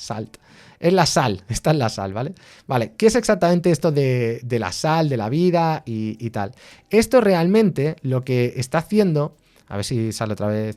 Es la sal. Esta es la sal, ¿vale? Vale, ¿qué es exactamente esto de la sal, de la vida y tal? Esto realmente lo que está haciendo... A ver si sale otra vez.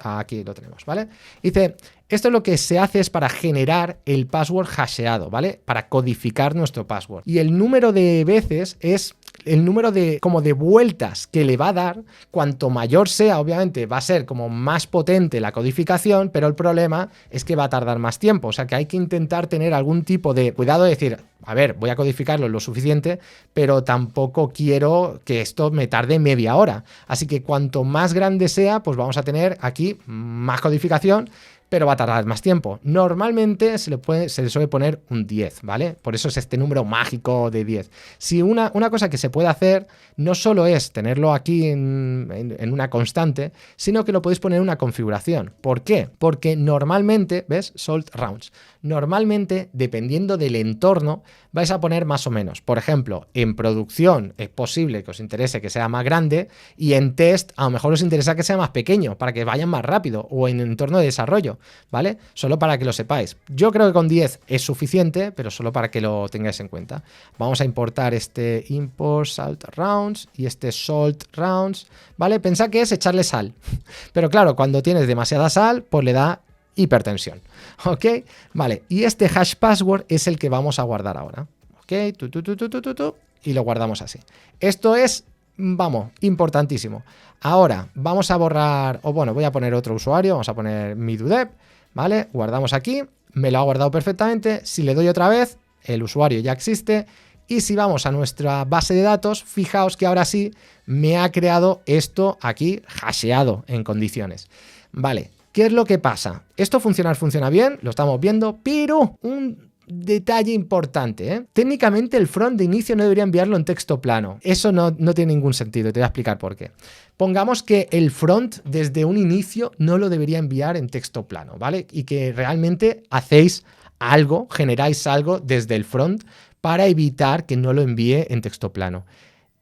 Aquí lo tenemos, ¿vale? Dice, esto lo que se hace es para generar el password hasheado, ¿vale? Para codificar nuestro password. Y el número de veces es el número de vueltas que le va a dar. Cuanto mayor sea, obviamente va a ser como más potente la codificación, pero el problema es que va a tardar más tiempo. O sea que hay que intentar tener algún tipo de cuidado de decir, a ver, voy a codificarlo lo suficiente, pero tampoco quiero que esto me tarde media hora. Así que cuanto más grande sea, pues vamos a tener aquí más codificación, pero va a tardar más tiempo. Normalmente se le suele poner un 10, ¿vale? Por eso es este número mágico de 10. Si una cosa que se puede hacer no solo es tenerlo aquí en una constante, sino que lo podéis poner en una configuración. ¿Por qué? Porque normalmente, ¿ves? Salt rounds. Normalmente, dependiendo del entorno, vais a poner más o menos. Por ejemplo, en producción es posible que os interese que sea más grande y en test a lo mejor os interesa que sea más pequeño para que vayan más rápido, o en entorno de desarrollo, ¿vale? Solo para que lo sepáis. Yo creo que con 10 es suficiente, pero solo para que lo tengáis en cuenta. Vamos a importar este import salt rounds y este salt rounds, ¿vale? Pensad que es echarle sal. Pero claro, cuando tienes demasiada sal, pues le da hipertensión, ¿ok? Vale, y este hash password es el que vamos a guardar ahora, ¿ok? Y lo guardamos así. Esto es, vamos, importantísimo. Ahora, vamos a borrar, o bueno, voy a poner otro usuario, vamos a poner midudev, ¿vale? Guardamos aquí, me lo ha guardado perfectamente. Si le doy otra vez, el usuario ya existe. Y si vamos a nuestra base de datos, fijaos que ahora sí me ha creado esto aquí hasheado en condiciones. Vale. ¿Qué es lo que pasa? Esto funciona bien, lo estamos viendo, pero un detalle importante, ¿eh? Técnicamente el front de inicio no debería enviarlo en texto plano. Eso no tiene ningún sentido, te voy a explicar por qué. Pongamos que el front desde un inicio no lo debería enviar en texto plano, ¿vale? Y que realmente hacéis algo, generáis algo desde el front para evitar que no lo envíe en texto plano.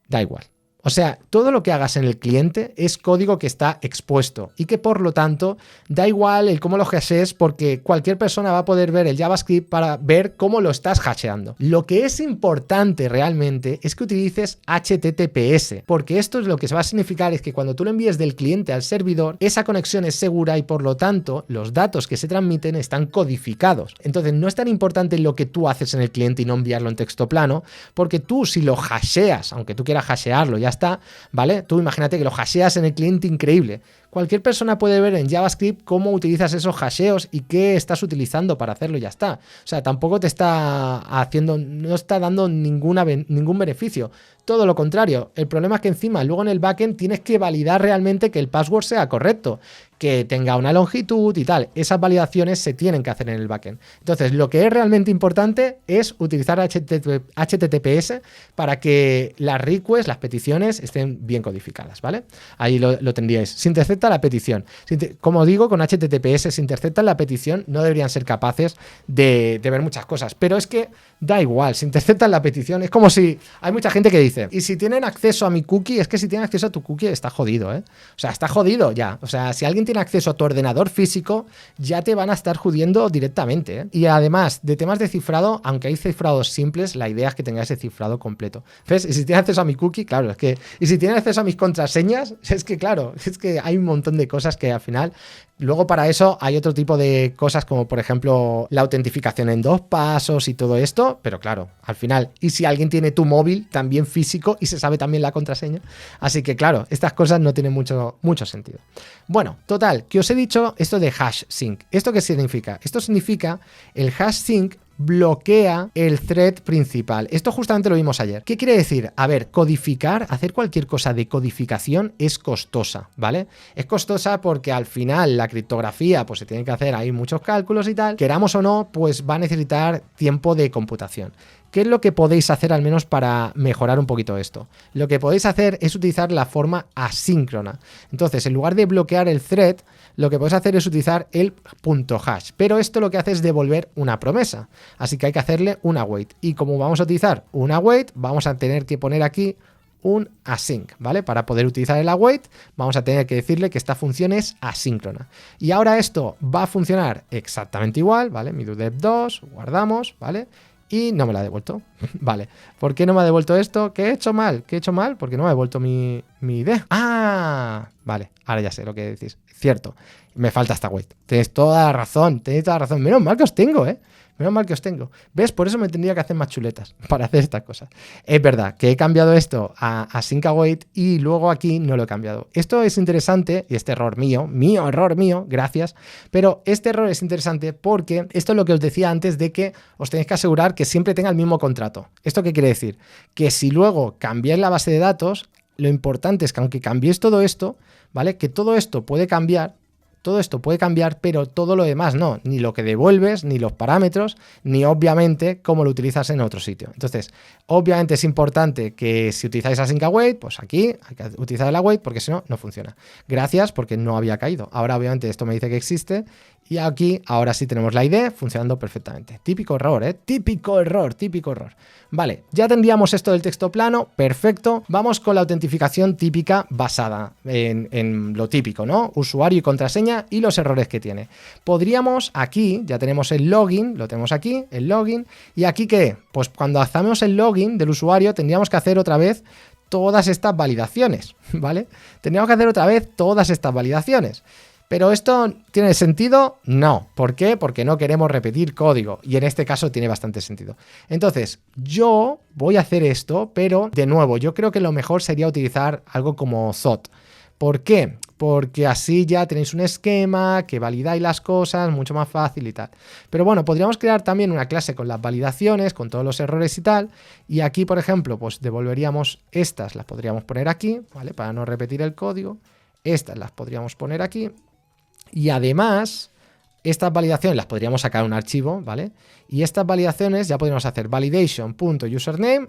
Da igual. O sea, todo lo que hagas en el cliente es código que está expuesto y que por lo tanto da igual el cómo lo hashees, porque cualquier persona va a poder ver el JavaScript para ver cómo lo estás hasheando. Lo que es importante realmente es que utilices HTTPS, porque esto es lo que va a significar es que cuando tú lo envíes del cliente al servidor, esa conexión es segura y por lo tanto los datos que se transmiten están codificados. Entonces no es tan importante lo que tú haces en el cliente y no enviarlo en texto plano, porque tú si lo hasheas, aunque tú quieras hashearlo, ya está, ¿vale? Tú imagínate que lo hasheas en el cliente increíble. Cualquier persona puede ver en JavaScript cómo utilizas esos hasheos y qué estás utilizando para hacerlo y ya está. O sea, tampoco te está haciendo, no está dando ningún beneficio. Todo lo contrario. El problema es que encima luego en el backend tienes que validar realmente que el password sea correcto, que tenga una longitud y tal. Esas validaciones se tienen que hacer en el backend. Entonces, lo que es realmente importante es utilizar HTTPS para que las requests, las peticiones, estén bien codificadas, ¿vale? Ahí lo tendríais. Sin intercepta la petición. Como digo, con HTTPS, si interceptan la petición, no deberían ser capaces de ver muchas cosas. Pero es que da igual, si interceptan la petición, es como si... Hay mucha gente que dice, y si tienen acceso a mi cookie, es que si tienen acceso a tu cookie está jodido, ¿eh? O sea, está jodido ya. O sea, si alguien tiene acceso a tu ordenador físico, ya te van a estar jodiendo directamente, ¿eh? Y además, de temas de cifrado, aunque hay cifrados simples, la idea es que tengáis el cifrado completo. ¿Ves? Y si tienes acceso a mi cookie, claro, es que... Y si tienes acceso a mis contraseñas, es que claro, es que hay un montón de cosas que al final... Luego para eso hay otro tipo de cosas como por ejemplo la autentificación en 2 pasos y todo esto, pero claro, al final, y si alguien tiene tu móvil también físico y se sabe también la contraseña, así que claro, estas cosas no tienen mucho sentido. Bueno, total, que os he dicho esto de hash sync. ¿Esto qué significa? Esto significa el hash sync bloquea el thread principal. Esto justamente lo vimos ayer. ¿Qué quiere decir? A ver, codificar, hacer cualquier cosa de codificación es costosa, ¿vale? Es costosa porque al final la criptografía, pues se tiene que hacer ahí muchos cálculos y tal. Queramos o no, pues va a necesitar tiempo de computación. ¿Qué es lo que podéis hacer al menos para mejorar un poquito esto? Lo que podéis hacer es utilizar la forma asíncrona. Entonces, en lugar de bloquear el thread, lo que podéis hacer es utilizar el .hash. Pero esto lo que hace es devolver una promesa. Así que hay que hacerle un await. Y como vamos a utilizar un await, vamos a tener que poner aquí un async, ¿vale? Para poder utilizar el await, vamos a tener que decirle que esta función es asíncrona. Y ahora esto va a funcionar exactamente igual, ¿vale? midodev2, guardamos, ¿vale? Y no me la ha devuelto. Vale. ¿Por qué no me ha devuelto esto? ¿Qué he hecho mal? ¿Qué he hecho mal? Porque no me ha devuelto mi ID. ¡Ah! Vale, ahora ya sé lo que decís. Cierto. Me falta esta wait. Tenéis toda la razón. Tenéis toda la razón. Menos mal que os tengo, ¿eh? Menos mal que os tengo. ¿Ves? Por eso me tendría que hacer más chuletas para hacer estas cosas. Es verdad que he cambiado esto a sync await y luego aquí no lo he cambiado. Esto es interesante y este error mío, error mío, gracias. Pero este error es interesante porque esto es lo que os decía antes de que os tenéis que asegurar que siempre tenga el mismo contrato. ¿Esto qué quiere decir? Que si luego cambiáis la base de datos, lo importante es que aunque cambiéis todo esto, ¿vale? Que todo esto puede cambiar. Todo esto puede cambiar, pero todo lo demás no. Ni lo que devuelves, ni los parámetros, ni obviamente cómo lo utilizas en otro sitio. Entonces, obviamente es importante que si utilizáis async await, pues aquí hay que utilizar el await porque si no, no funciona. Gracias, porque no había caído. Ahora obviamente esto me dice que existe y aquí ahora sí tenemos la ID funcionando perfectamente. Típico error, ¿eh? Típico error. Vale, ya tendríamos esto del texto plano, perfecto. Vamos con la autentificación típica basada en lo típico, ¿no? Usuario y contraseña y los errores que tiene. Podríamos aquí, ya tenemos el login, lo tenemos aquí, el login, y aquí ¿qué? Pues cuando hacemos el login del usuario tendríamos que hacer otra vez todas estas validaciones, ¿vale? Tendríamos que hacer otra vez todas estas validaciones. ¿Pero esto tiene sentido? No. ¿Por qué? Porque no queremos repetir código. Y en este caso tiene bastante sentido. Entonces, yo voy a hacer esto, pero de nuevo, yo creo que lo mejor sería utilizar algo como Thought. ¿Por qué? Porque así ya tenéis un esquema, que validáis las cosas, mucho más fácil y tal. Pero bueno, podríamos crear también una clase con las validaciones, con todos los errores y tal. Y aquí, por ejemplo, pues devolveríamos estas, las podríamos poner aquí, ¿vale? Para no repetir el código. Estas las podríamos poner aquí. Y además, estas validaciones las podríamos sacar a un archivo, ¿vale? Y estas validaciones ya podríamos hacer validation.username,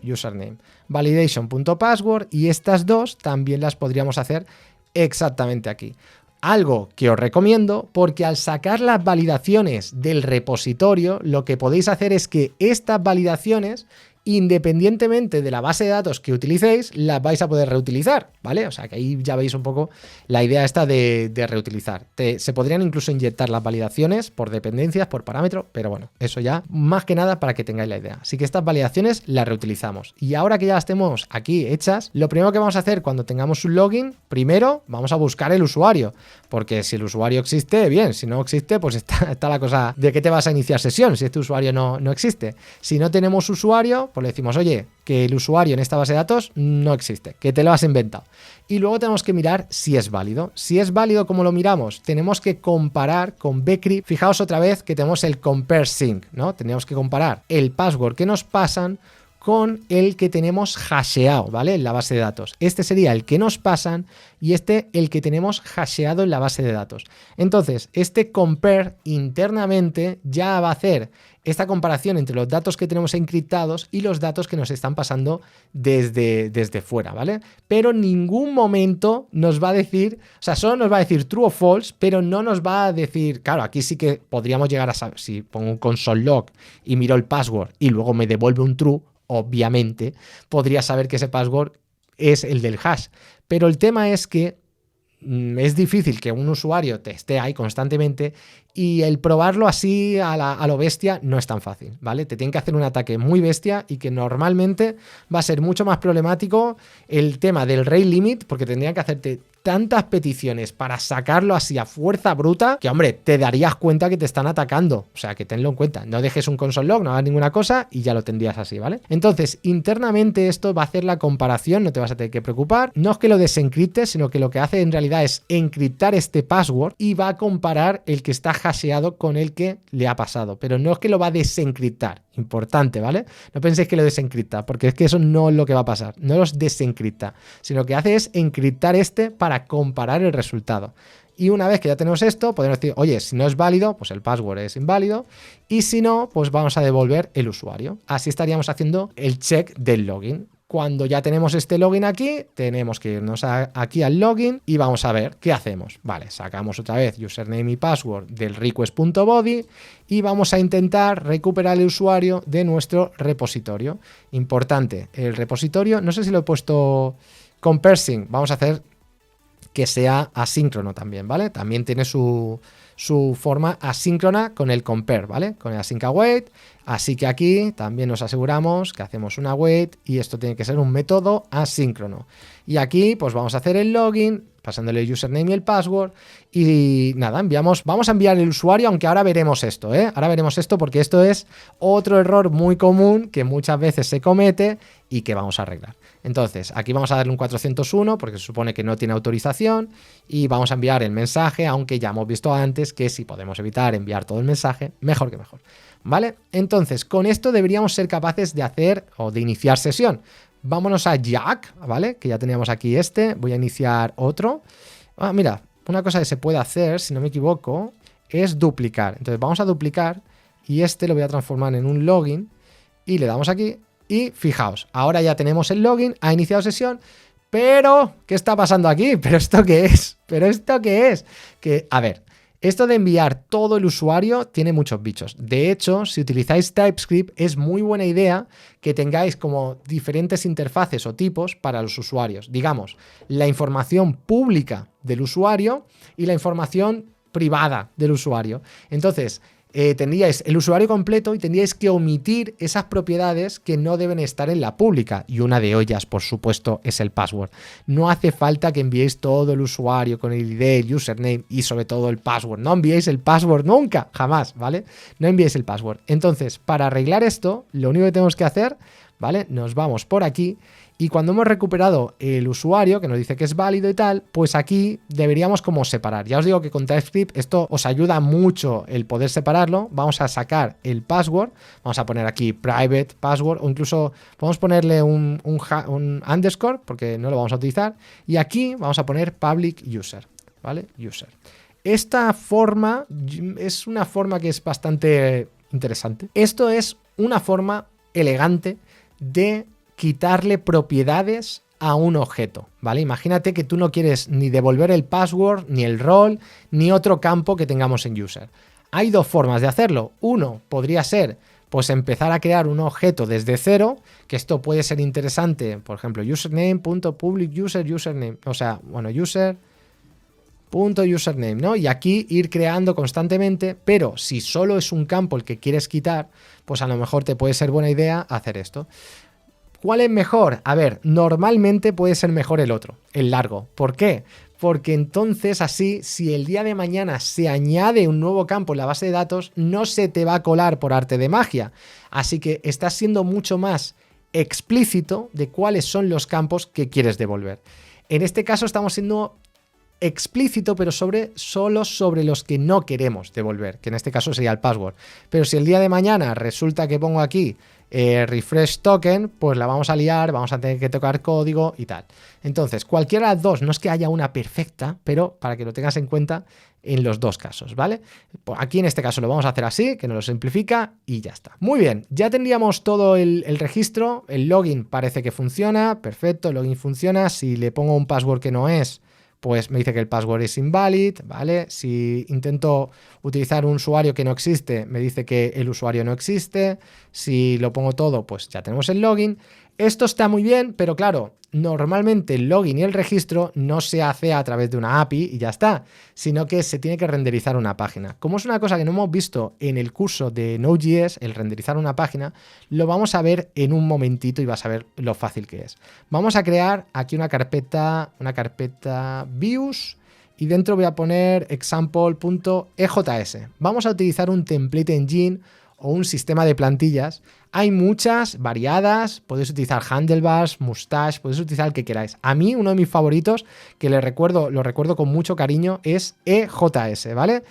validation.password, y estas dos también las podríamos hacer exactamente aquí. Algo que os recomiendo, porque al sacar las validaciones del repositorio, lo que podéis hacer es que estas validaciones, independientemente de la base de datos que utilicéis, las vais a poder reutilizar, ¿vale? O sea que ahí ya veis un poco la idea esta de reutilizar. Se podrían incluso inyectar las validaciones por dependencias, por parámetros, pero bueno, eso ya más que nada para que tengáis la idea. Así que estas validaciones las reutilizamos. Y ahora que ya las tenemos aquí hechas, lo primero que vamos a hacer cuando tengamos un login, primero vamos a buscar el usuario, porque si el usuario existe, bien, si no existe, pues está la cosa de que te vas a iniciar sesión si este usuario no existe. Si no tenemos usuario, pues le decimos, oye, que el usuario en esta base de datos no existe, que te lo has inventado. Y luego tenemos que mirar si es válido. Si es válido, ¿cómo lo miramos? Tenemos que comparar con bcrypt. Fijaos otra vez que tenemos el compare sync, ¿no? Tenemos que comparar el password que nos pasan con el que tenemos hasheado, ¿vale? En la base de datos. Este sería el que nos pasan y este el que tenemos hasheado en la base de datos. Entonces, este compare internamente ya va a hacer esta comparación entre los datos que tenemos encriptados y los datos que nos están pasando desde fuera, ¿vale? Pero en ningún momento nos va a decir, o sea, solo nos va a decir true o false, pero no nos va a decir, claro, aquí sí que podríamos llegar a saber, si pongo un console log y miro el password y luego me devuelve un true, obviamente, podría saber que ese password es el del hash. Pero el tema es que es difícil que un usuario te esté ahí constantemente y el probarlo así a lo bestia no es tan fácil, ¿vale? Te tienen que hacer un ataque muy bestia y que normalmente va a ser mucho más problemático el tema del rate limit, porque tendrían que hacerte tantas peticiones para sacarlo así a fuerza bruta que, hombre, te darías cuenta que te están atacando. O sea, que tenlo en cuenta. No dejes un console log, no hagas ninguna cosa y ya lo tendrías así, ¿vale? Entonces, internamente esto va a hacer la comparación, no te vas a tener que preocupar. No es que lo desencriptes, sino que lo que hace en realidad es encriptar este password y va a comparar el que está hasheado con el que le ha pasado. Pero no es que lo va a desencriptar. Importante, ¿vale? No penséis que lo desencripta, porque es que eso no es lo que va a pasar. No los desencripta, sino lo que hace es encriptar este para comparar el resultado. Y una vez que ya tenemos esto, podemos decir, oye, si no es válido, pues el password es inválido. Y si no, pues vamos a devolver el usuario. Así estaríamos haciendo el check del login. Cuando ya tenemos este login aquí, tenemos que irnos aquí al login y vamos a ver qué hacemos. Vale, sacamos otra vez username y password del request.body y vamos a intentar recuperar el usuario de nuestro repositorio. Importante, el repositorio, no sé si lo he puesto con parsing, vamos a hacer que sea asíncrono también, ¿vale? También tiene su forma asíncrona con el compare, ¿vale? Con el async await. Así que aquí también nos aseguramos que hacemos un await y esto tiene que ser un método asíncrono. Y aquí pues vamos a hacer el login pasándole el username y el password y nada, vamos a enviar el usuario, aunque ahora veremos esto, ¿eh? Ahora veremos esto porque esto es otro error muy común que muchas veces se comete y que vamos a arreglar. Entonces, aquí vamos a darle un 401 porque se supone que no tiene autorización y vamos a enviar el mensaje, aunque ya hemos visto antes que si podemos evitar enviar todo el mensaje, mejor que mejor, ¿vale? Entonces, con esto deberíamos ser capaces de hacer o de iniciar sesión. Vámonos a Jack, ¿vale? Que ya teníamos aquí este. Voy a iniciar otro. Ah, mira, una cosa que se puede hacer, si no me equivoco, es duplicar. Entonces vamos a duplicar y este lo voy a transformar en un login y le damos aquí y fijaos, ahora ya tenemos el login, ha iniciado sesión, pero ¿qué está pasando aquí? ¿Pero esto qué es? ¿Pero esto qué es? Que, a ver, esto de enviar todo el usuario tiene muchos bichos. De hecho, si utilizáis TypeScript, es muy buena idea que tengáis como diferentes interfaces o tipos para los usuarios. Digamos, la información pública del usuario y la información privada del usuario. Entonces, tendríais el usuario completo y tendríais que omitir esas propiedades que no deben estar en la pública. Y una de ellas, por supuesto, es el password. No hace falta que enviéis todo el usuario con el ID, el username y sobre todo el password. No enviéis el password nunca, jamás, ¿vale? No enviéis el password. Entonces, para arreglar esto, lo único que tenemos que hacer, ¿vale? Nos vamos por aquí y cuando hemos recuperado el usuario, que nos dice que es válido y tal, pues aquí deberíamos como separar. Ya os digo que con TypeScript esto os ayuda mucho el poder separarlo. Vamos a sacar el password, vamos a poner aquí private password o incluso podemos ponerle un underscore porque no lo vamos a utilizar. Y aquí vamos a poner public user, ¿vale? User. Esta forma es una forma que es bastante interesante. Esto es una forma elegante de quitarle propiedades a un objeto, ¿vale? Imagínate que tú no quieres ni devolver el password, ni el rol, ni otro campo que tengamos en user. Hay dos formas de hacerlo. Uno podría ser, pues, empezar a crear un objeto desde cero, que esto puede ser interesante, por ejemplo, username.public username, o sea, bueno, user.username, ¿no? Y aquí ir creando constantemente, pero si solo es un campo el que quieres quitar, pues a lo mejor te puede ser buena idea hacer esto. ¿Cuál es mejor? A ver, normalmente puede ser mejor el otro, el largo. ¿Por qué? Porque entonces así, si el día de mañana se añade un nuevo campo en la base de datos, no se te va a colar por arte de magia. Así que estás siendo mucho más explícito de cuáles son los campos que quieres devolver. En este caso estamos siendo explícito, pero solo sobre los que no queremos devolver, que en este caso sería el password. Pero si el día de mañana resulta que pongo aquí refresh token, pues la vamos a liar, vamos a tener que tocar código y tal. Entonces, cualquiera de las dos, no es que haya una perfecta, pero para que lo tengas en cuenta en los dos casos, ¿vale? Pues aquí en este caso lo vamos a hacer así, que nos lo simplifica y ya está. Muy bien, ya tendríamos todo el registro, el login parece que funciona, perfecto, el login funciona. Si le pongo un password que no es, pues me dice que el password es invalid, ¿vale? Si intento utilizar un usuario que no existe, me dice que el usuario no existe. Si lo pongo todo, pues ya tenemos el login. Esto está muy bien, pero claro, normalmente el login y el registro no se hace a través de una API y ya está, sino que se tiene que renderizar una página. Como es una cosa que no hemos visto en el curso de Node.js, el renderizar una página, lo vamos a ver en un momentito y vas a ver lo fácil que es. Vamos a crear aquí una carpeta views, y dentro voy a poner example.ejs. Vamos a utilizar un template engine o un sistema de plantillas. Hay muchas, variadas, podéis utilizar handlebars, mustache, podéis utilizar el que queráis. A mí, uno de mis favoritos, que lo recuerdo con mucho cariño, es EJS, ¿vale?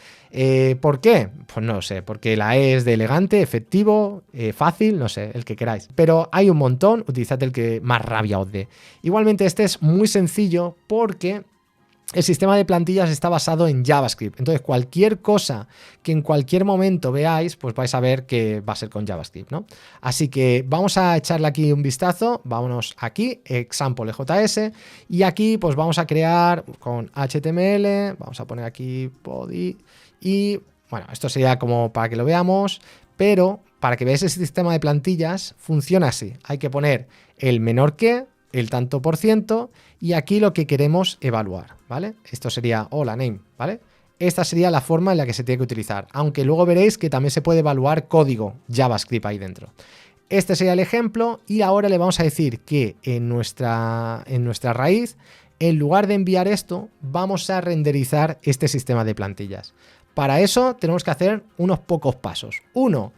¿Por qué? Pues no lo sé, porque la E es de elegante, efectivo, fácil, no sé, el que queráis. Pero hay un montón, utilizad el que más rabia os dé. Igualmente este es muy sencillo porque el sistema de plantillas está basado en JavaScript. Entonces, cualquier cosa que en cualquier momento veáis, pues vais a ver que va a ser con JavaScript, ¿no? Así que vamos a echarle aquí un vistazo. Vámonos aquí, example.js, y aquí pues vamos a crear con HTML, vamos a poner aquí body, y bueno, esto sería como para que lo veamos, pero para que veáis el sistema de plantillas funciona así. Hay que poner el menor que, el tanto por ciento, y aquí lo que queremos evaluar, ¿vale? Esto sería hola name, ¿vale? Esta sería la forma en la que se tiene que utilizar, aunque luego veréis que también se puede evaluar código JavaScript ahí dentro. Este sería el ejemplo, y ahora le vamos a decir que en nuestra raíz, en lugar de enviar esto, vamos a renderizar este sistema de plantillas. Para eso tenemos que hacer unos pocos pasos. Uno,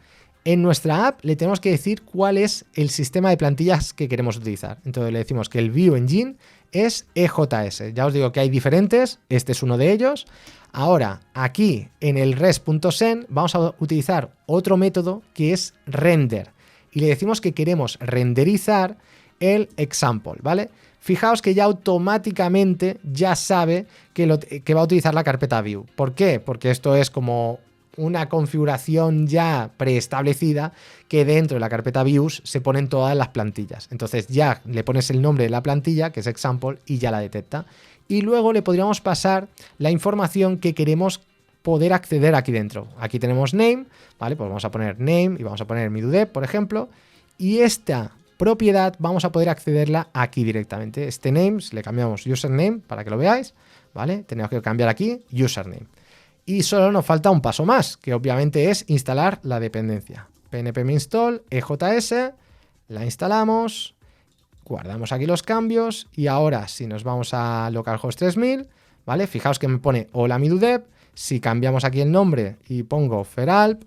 en nuestra app le tenemos que decir cuál es el sistema de plantillas que queremos utilizar. Entonces le decimos que el View Engine es EJS. Ya os digo que hay diferentes, este es uno de ellos. Ahora, aquí en el res.send vamos a utilizar otro método que es render. Y le decimos que queremos renderizar el example, ¿vale? Fijaos que ya automáticamente ya sabe que va a utilizar la carpeta View. ¿Por qué? Porque esto es como una configuración ya preestablecida que dentro de la carpeta views se ponen todas las plantillas. Entonces ya le pones el nombre de la plantilla, que es example, y ya la detecta. Y luego le podríamos pasar la información que queremos poder acceder aquí dentro. Aquí tenemos name, ¿vale? Pues vamos a poner name y vamos a poner midudep, por ejemplo, y esta propiedad vamos a poder accederla aquí directamente. Este name, si le cambiamos username para que lo veáis, ¿vale? Tenemos que cambiar aquí username. Y solo nos falta un paso más, que obviamente es instalar la dependencia. pnpminstall EJS, la instalamos, guardamos aquí los cambios, y ahora si nos vamos a localhost 3000, ¿vale? Fijaos que me pone hola midudep. Si cambiamos aquí el nombre y pongo feralp,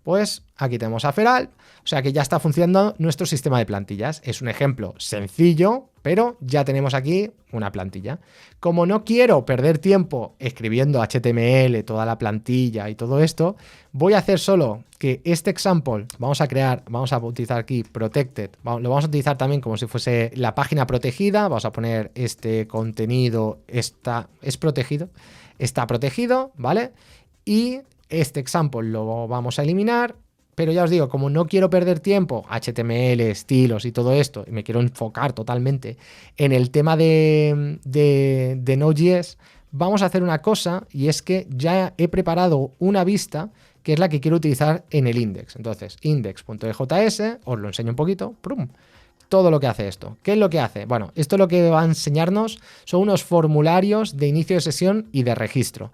pues aquí tenemos a feralp. O sea que ya está funcionando nuestro sistema de plantillas. Es un ejemplo sencillo, pero ya tenemos aquí una plantilla. Como no quiero perder tiempo escribiendo HTML, toda la plantilla y todo esto, voy a hacer solo que este example, vamos a utilizar aquí protected, lo vamos a utilizar también como si fuese la página protegida. Vamos a poner este contenido, está protegido, ¿vale? Y este example lo vamos a eliminar. Pero ya os digo, como no quiero perder tiempo, HTML, estilos y todo esto, y me quiero enfocar totalmente en el tema de Node.js, vamos a hacer una cosa, y es que ya he preparado una vista que es la que quiero utilizar en el index. Entonces, index.ejs, os lo enseño un poquito, ¡prum! Todo lo que hace esto. ¿Qué es lo que hace? Bueno, esto lo que va a enseñarnos son unos formularios de inicio de sesión y de registro.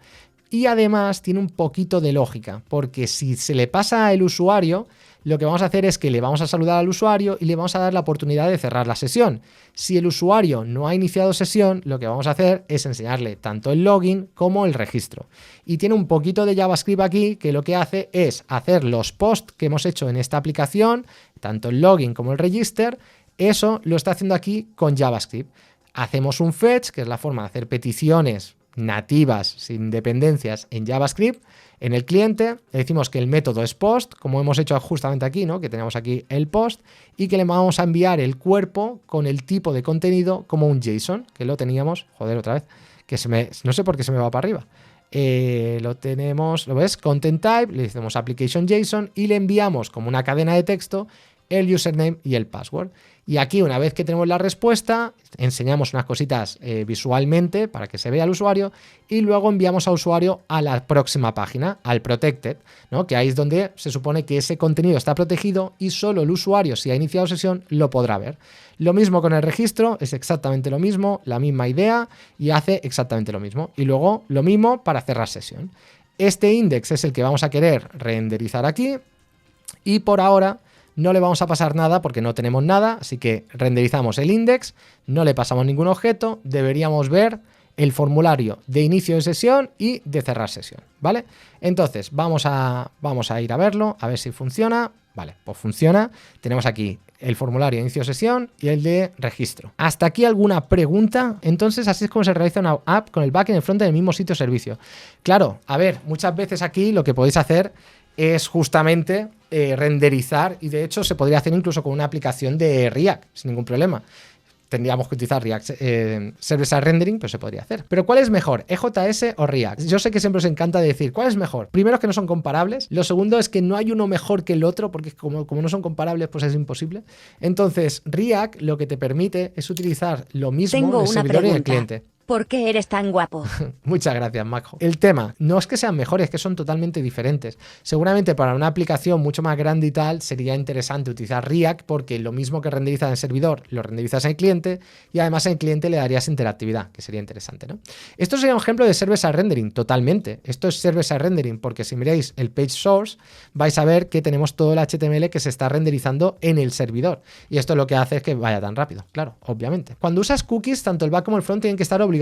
Y además tiene un poquito de lógica, porque si se le pasa al usuario, lo que vamos a hacer es que le vamos a saludar al usuario y le vamos a dar la oportunidad de cerrar la sesión. Si el usuario no ha iniciado sesión, lo que vamos a hacer es enseñarle tanto el login como el registro. Y tiene un poquito de JavaScript aquí que lo que hace es hacer los posts que hemos hecho en esta aplicación, tanto el login como el register. Eso lo está haciendo aquí con JavaScript. Hacemos un fetch, que es la forma de hacer peticiones nativas, sin dependencias en JavaScript. En el cliente le decimos que el método es post, como hemos hecho justamente aquí, ¿no? Que tenemos aquí el post, y que le vamos a enviar el cuerpo con el tipo de contenido como un JSON, que lo teníamos, joder, otra vez, no sé por qué se me va para arriba. Lo tenemos, ¿lo ves? Content type, le decimos application JSON y le enviamos como una cadena de texto el username y el password. Y aquí, una vez que tenemos la respuesta, enseñamos unas cositas visualmente para que se vea al usuario y luego enviamos al usuario a la próxima página, al protected, ¿no? Que ahí es donde se supone que ese contenido está protegido y solo el usuario, si ha iniciado sesión, lo podrá ver. Lo mismo con el registro, es exactamente lo mismo, la misma idea y hace exactamente lo mismo. Y luego lo mismo para cerrar sesión. Este index es el que vamos a querer renderizar aquí y por ahora no le vamos a pasar nada porque no tenemos nada, así que renderizamos el index, no le pasamos ningún objeto, deberíamos ver el formulario de inicio de sesión y de cerrar sesión, ¿vale? Entonces vamos a ir a verlo, a ver si funciona. Vale, pues funciona. Tenemos aquí el formulario de inicio de sesión y el de registro. ¿Hasta aquí alguna pregunta? Entonces, así es como se realiza una app con el backend y el frontend en el mismo sitio o servicio. Claro, a ver, muchas veces aquí lo que podéis hacer es justamente renderizar, y de hecho se podría hacer incluso con una aplicación de React sin ningún problema. Tendríamos que utilizar React Server-Side Rendering, pero se podría hacer. Pero ¿cuál es mejor? ¿EJS o React? Yo sé que siempre os encanta decir, ¿cuál es mejor? Primero es que no son comparables. Lo segundo es que no hay uno mejor que el otro, porque como no son comparables, pues es imposible. Entonces, React lo que te permite es utilizar lo mismo en el servidor y en el cliente. ¿Por qué eres tan guapo? Muchas gracias, Majo. El tema, no es que sean mejores, es que son totalmente diferentes. Seguramente para una aplicación mucho más grande y tal, sería interesante utilizar React porque lo mismo que renderizas en el servidor, lo renderizas en el cliente y además en el cliente le darías interactividad, que sería interesante, ¿no? Esto sería un ejemplo de Server-Side Rendering, totalmente. Esto es Server-Side Rendering porque si miráis el page source, vais a ver que tenemos todo el HTML que se está renderizando en el servidor. Y esto lo que hace es que vaya tan rápido, claro, obviamente. Cuando usas cookies, tanto el back como el front tienen que estar obligatoriamente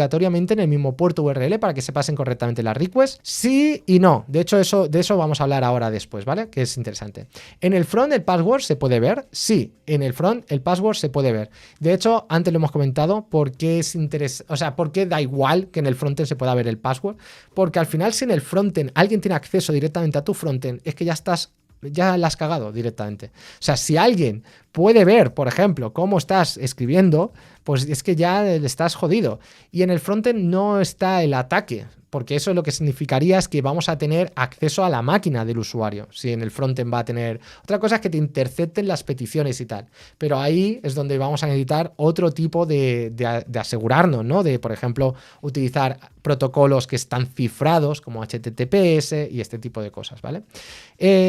en el mismo puerto URL para que se pasen correctamente las requests. Sí y no. De hecho, de eso vamos a hablar ahora después, ¿vale? Que es interesante. En el front el password se puede ver. Sí, en el front el password se puede ver. De hecho, antes lo hemos comentado, porque es interesante, o sea, porque da igual que en el frontend se pueda ver el password, porque al final si en el frontend alguien tiene acceso directamente a tu frontend, es que ya la has cagado directamente. O sea, si alguien puede ver, por ejemplo, cómo estás escribiendo, pues es que ya le estás jodido. Y en el frontend no está el ataque, porque eso lo que significaría es que vamos a tener acceso a la máquina del usuario, si en el frontend va a tener... Otra cosa es que te intercepten las peticiones y tal, pero ahí es donde vamos a necesitar otro tipo de asegurarnos, ¿no? De, por ejemplo, utilizar protocolos que están cifrados, como HTTPS y este tipo de cosas, ¿vale?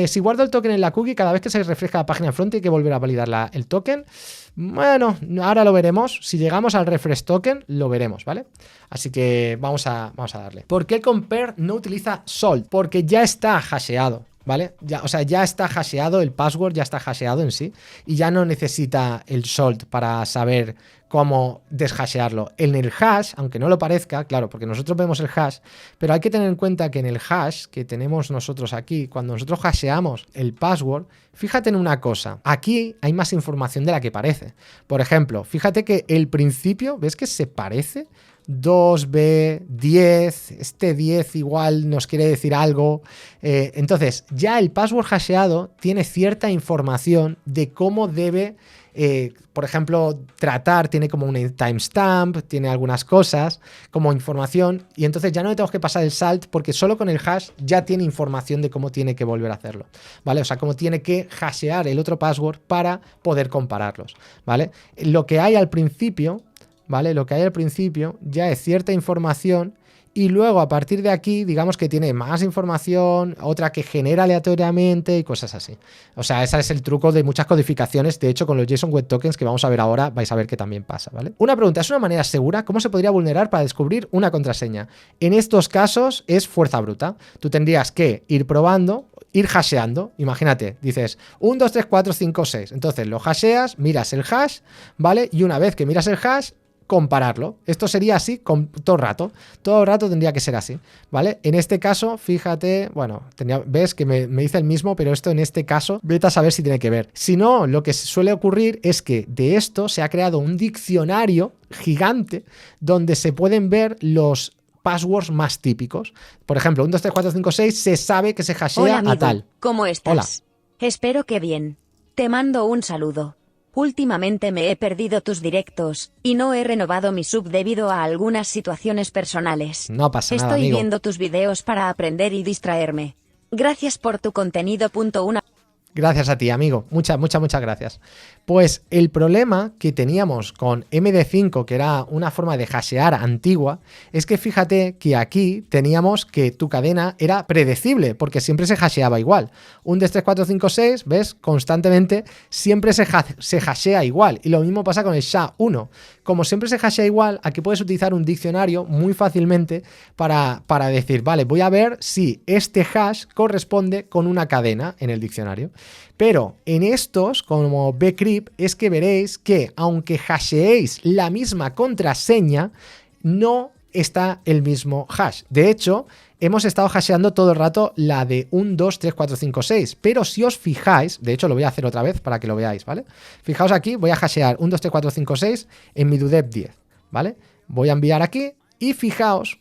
Si guardo el token en la cookie, cada vez que se refresca la página front hay que volver a validar el token. Bueno, ahora lo veremos. Si llegamos al refresh token, lo veremos, ¿vale? Así que vamos a darle. ¿Por qué el compare no utiliza salt? Porque ya está hasheado, ¿vale? Ya está hasheado, el password ya está hasheado en sí y ya no necesita el salt para saber cómo deshashearlo. En el hash, aunque no lo parezca, claro, porque nosotros vemos el hash, pero hay que tener en cuenta que en el hash que tenemos nosotros aquí, cuando nosotros hasheamos el password, fíjate en una cosa, aquí hay más información de la que parece. Por ejemplo, fíjate que el principio, ¿ves que se parece? 2B, 10, este 10 igual nos quiere decir algo. Entonces, ya el password hasheado tiene cierta información de cómo debe, por ejemplo, tratar, tiene como un timestamp, tiene algunas cosas como información, y entonces ya no le tengo que pasar el salt porque solo con el hash ya tiene información de cómo tiene que volver a hacerlo, ¿vale? O sea, cómo tiene que hashear el otro password para poder compararlos, ¿vale? Lo que hay al principio, ¿vale? Lo que hay al principio ya es cierta información y luego a partir de aquí digamos que tiene más información, otra que genera aleatoriamente y cosas así. O sea, ese es el truco de muchas codificaciones. De hecho, con los JSON Web Tokens que vamos a ver ahora vais a ver que también pasa, ¿vale? Una pregunta, ¿es una manera segura? ¿Cómo se podría vulnerar para descubrir una contraseña? En estos casos es fuerza bruta. Tú tendrías que ir probando, ir hasheando. Imagínate, dices 1, 2, 3, 4, 5, 6. Entonces lo hasheas, miras el hash, ¿vale? Y una vez que miras el hash, compararlo. Esto sería así todo el rato tendría que ser así, ¿vale? En este caso, fíjate, bueno, ves que me dice el mismo, pero esto en este caso, vete a saber si tiene que ver. Si no, lo que suele ocurrir es que de esto se ha creado un diccionario gigante donde se pueden ver los passwords más típicos. Por ejemplo, 1, 2, 3, 4, 5, 6 se sabe que se hashea Hola, amigo. a tal. ¿Cómo estás? Hola. Espero que bien. Te mando un saludo. Últimamente me he perdido tus directos, y no he renovado mi sub debido a algunas situaciones personales. No pasa nada, Estoy amigo. viendo tus videos para aprender y distraerme. Gracias por tu contenido. Gracias a ti, amigo. Muchas gracias. Pues el problema que teníamos con MD5, que era una forma de hashear antigua, es que fíjate que aquí teníamos que tu cadena era predecible, porque siempre se hasheaba igual. 1, 2, 3, 4, 5, 6, ¿ves? Constantemente siempre se hashea igual. Y lo mismo pasa con el SHA-1. Como siempre se hashea igual, aquí puedes utilizar un diccionario muy fácilmente para decir, vale, voy a ver si este hash corresponde con una cadena en el diccionario. Pero en estos, como bcrypt, es que veréis que aunque hasheéis la misma contraseña, no está el mismo hash. De hecho, hemos estado hasheando todo el rato la de 1, 2, 3, 4, 5, 6. Pero si os fijáis, de hecho lo voy a hacer otra vez para que lo veáis, ¿vale? Fijaos aquí, voy a hashear 1, 2, 3, 4, 5, 6 en mi DUDEP 10, ¿vale? Voy a enviar aquí y fijaos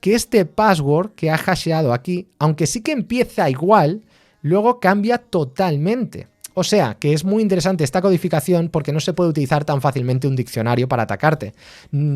que este password que ha hasheado aquí, aunque sí que empieza igual, luego cambia totalmente. O sea, que es muy interesante esta codificación porque no se puede utilizar tan fácilmente un diccionario para atacarte.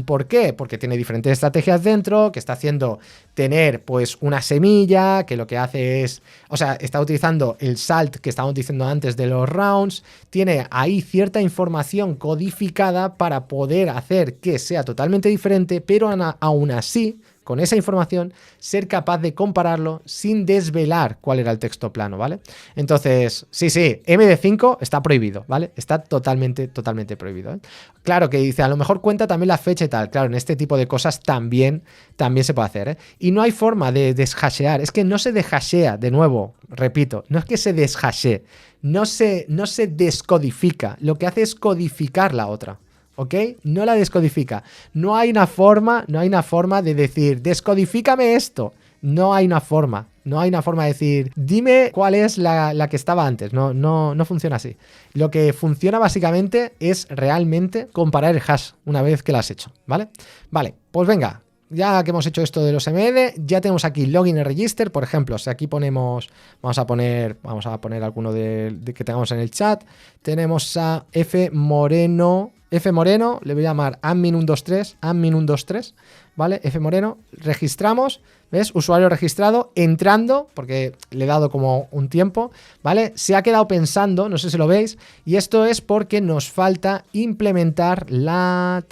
¿Por qué? Porque tiene diferentes estrategias dentro, que está haciendo tener pues una semilla, que lo que hace es, o sea, está utilizando el salt que estábamos diciendo antes de los rounds, tiene ahí cierta información codificada para poder hacer que sea totalmente diferente, pero aún así, con esa información, ser capaz de compararlo sin desvelar cuál era el texto plano, ¿vale? Entonces, sí, MD5 está prohibido, ¿vale? Está totalmente prohibido, ¿eh? Claro que dice, a lo mejor cuenta también la fecha y tal. Claro, en este tipo de cosas también se puede hacer, ¿eh? Y no hay forma de deshashear, es que no se deshashea, de nuevo, repito, no es que se deshashee, no se descodifica, lo que hace es codificar la otra. ¿Ok? No la descodifica. No hay una forma de decir, descodifícame esto. No hay una forma de decir, dime cuál es la que estaba antes. No funciona así. Lo que funciona básicamente es realmente comparar el hash una vez que lo has hecho, ¿vale? Vale, pues venga. Ya que hemos hecho esto de los MD, ya tenemos aquí login y register, por ejemplo, si aquí ponemos, vamos a poner alguno de que tengamos en el chat, tenemos a F Moreno, le voy a llamar admin123, ¿vale? F Moreno, registramos, ¿ves? Usuario registrado, entrando, porque le he dado como un tiempo, ¿vale? Se ha quedado pensando, no sé si lo veis, y esto es porque nos falta implementar la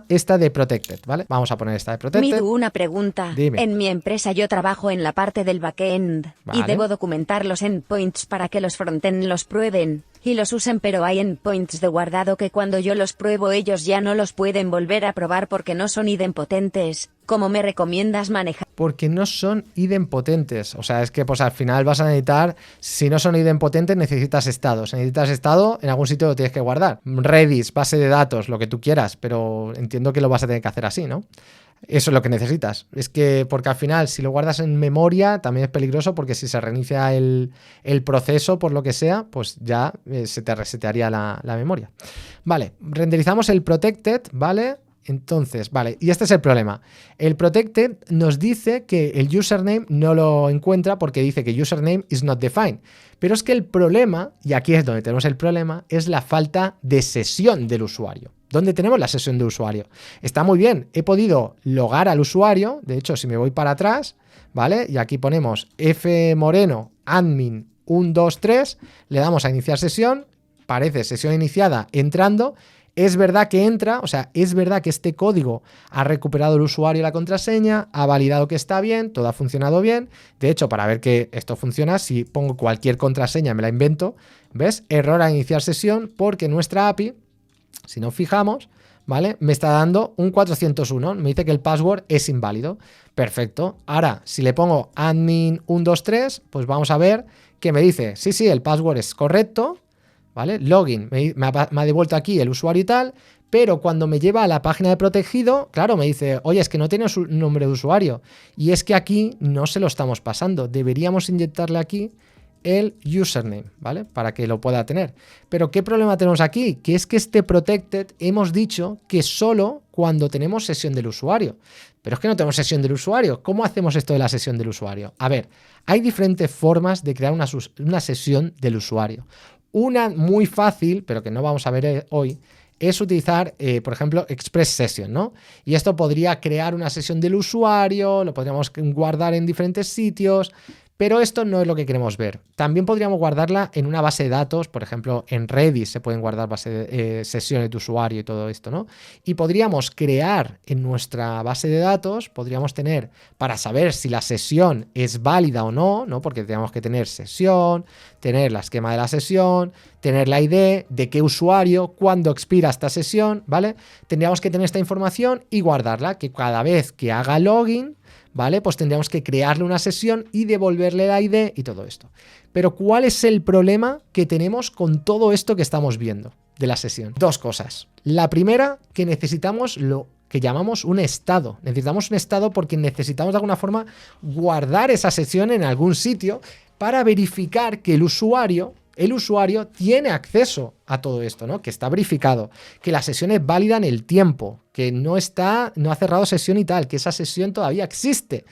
esta de Protected, ¿vale? Vamos a poner esta de Protected. Midu, una pregunta. Dime. En mi empresa yo trabajo en la parte del backend y Vale. debo documentar los endpoints para que los frontend los prueben y los usen, pero hay endpoints de guardado que cuando yo los pruebo ellos ya no los pueden volver a probar porque no son idempotentes. ¿Cómo me recomiendas manejar? Porque no son idempotentes. O sea, es que pues al final vas a necesitar, si no son idempotentes, necesitas estado. Si necesitas estado, en algún sitio lo tienes que guardar. Redis, base de datos, lo que tú quieras, pero entiendo que lo vas a tener que hacer así, ¿no? Eso es lo que necesitas. Es que, porque al final, si lo guardas en memoria, también es peligroso porque si se reinicia el proceso, por lo que sea, pues ya se te resetearía la memoria. Vale, renderizamos el protected, ¿vale? Entonces, vale, y este es el problema. El protected nos dice que el username no lo encuentra porque dice que username is not defined. Pero es que el problema, y aquí es donde tenemos el problema, es la falta de sesión del usuario. ¿Dónde tenemos la sesión de usuario? Está muy bien, he podido logar al usuario, de hecho si me voy para atrás, ¿vale? Y aquí ponemos fmoreno admin 123, le damos a iniciar sesión, parece sesión iniciada entrando, es verdad que entra, o sea, es verdad que este código ha recuperado el usuario la contraseña, ha validado que está bien, todo ha funcionado bien. De hecho, para ver que esto funciona, si pongo cualquier contraseña, me la invento, ¿ves? Error a iniciar sesión porque nuestra API, si nos fijamos, ¿vale? Me está dando un 401, me dice que el password es inválido. Perfecto. Ahora, si le pongo admin123, pues vamos a ver que me dice, sí, el password es correcto, ¿vale? Login, me ha devuelto aquí el usuario y tal, pero cuando me lleva a la página de protegido, claro, me dice, oye, es que no tiene su nombre de usuario. Y es que aquí no se lo estamos pasando. Deberíamos inyectarle aquí el username, ¿vale? Para que lo pueda tener. Pero ¿qué problema tenemos aquí? Que es que este protected hemos dicho que solo cuando tenemos sesión del usuario. Pero es que no tenemos sesión del usuario. ¿Cómo hacemos esto de la sesión del usuario? A ver, hay diferentes formas de crear una sesión del usuario. Una muy fácil, pero que no vamos a ver hoy, es utilizar, por ejemplo, Express Session, ¿no? Y esto podría crear una sesión del usuario, lo podríamos guardar en diferentes sitios, pero esto no es lo que queremos ver. También podríamos guardarla en una base de datos, por ejemplo, en Redis se pueden guardar sesiones de usuario y todo esto, ¿no? Y podríamos crear en nuestra base de datos, podríamos tener, para saber si la sesión es válida o no, ¿no? Porque tenemos que tener sesión, tener la esquema de la sesión, tener la ID de qué usuario, cuándo expira esta sesión, ¿vale? Tendríamos que tener esta información y guardarla, que cada vez que haga login, ¿vale? Pues tendríamos que crearle una sesión y devolverle la ID y todo esto. Pero ¿cuál es el problema que tenemos con todo esto que estamos viendo de la sesión? Dos cosas. La primera, que necesitamos lo que llamamos un estado. Necesitamos un estado porque necesitamos de alguna forma guardar esa sesión en algún sitio para verificar que el usuario tiene acceso a todo esto, ¿no? Que está verificado, que la sesión es válida en el tiempo, que no ha cerrado sesión y tal, que esa sesión todavía existe.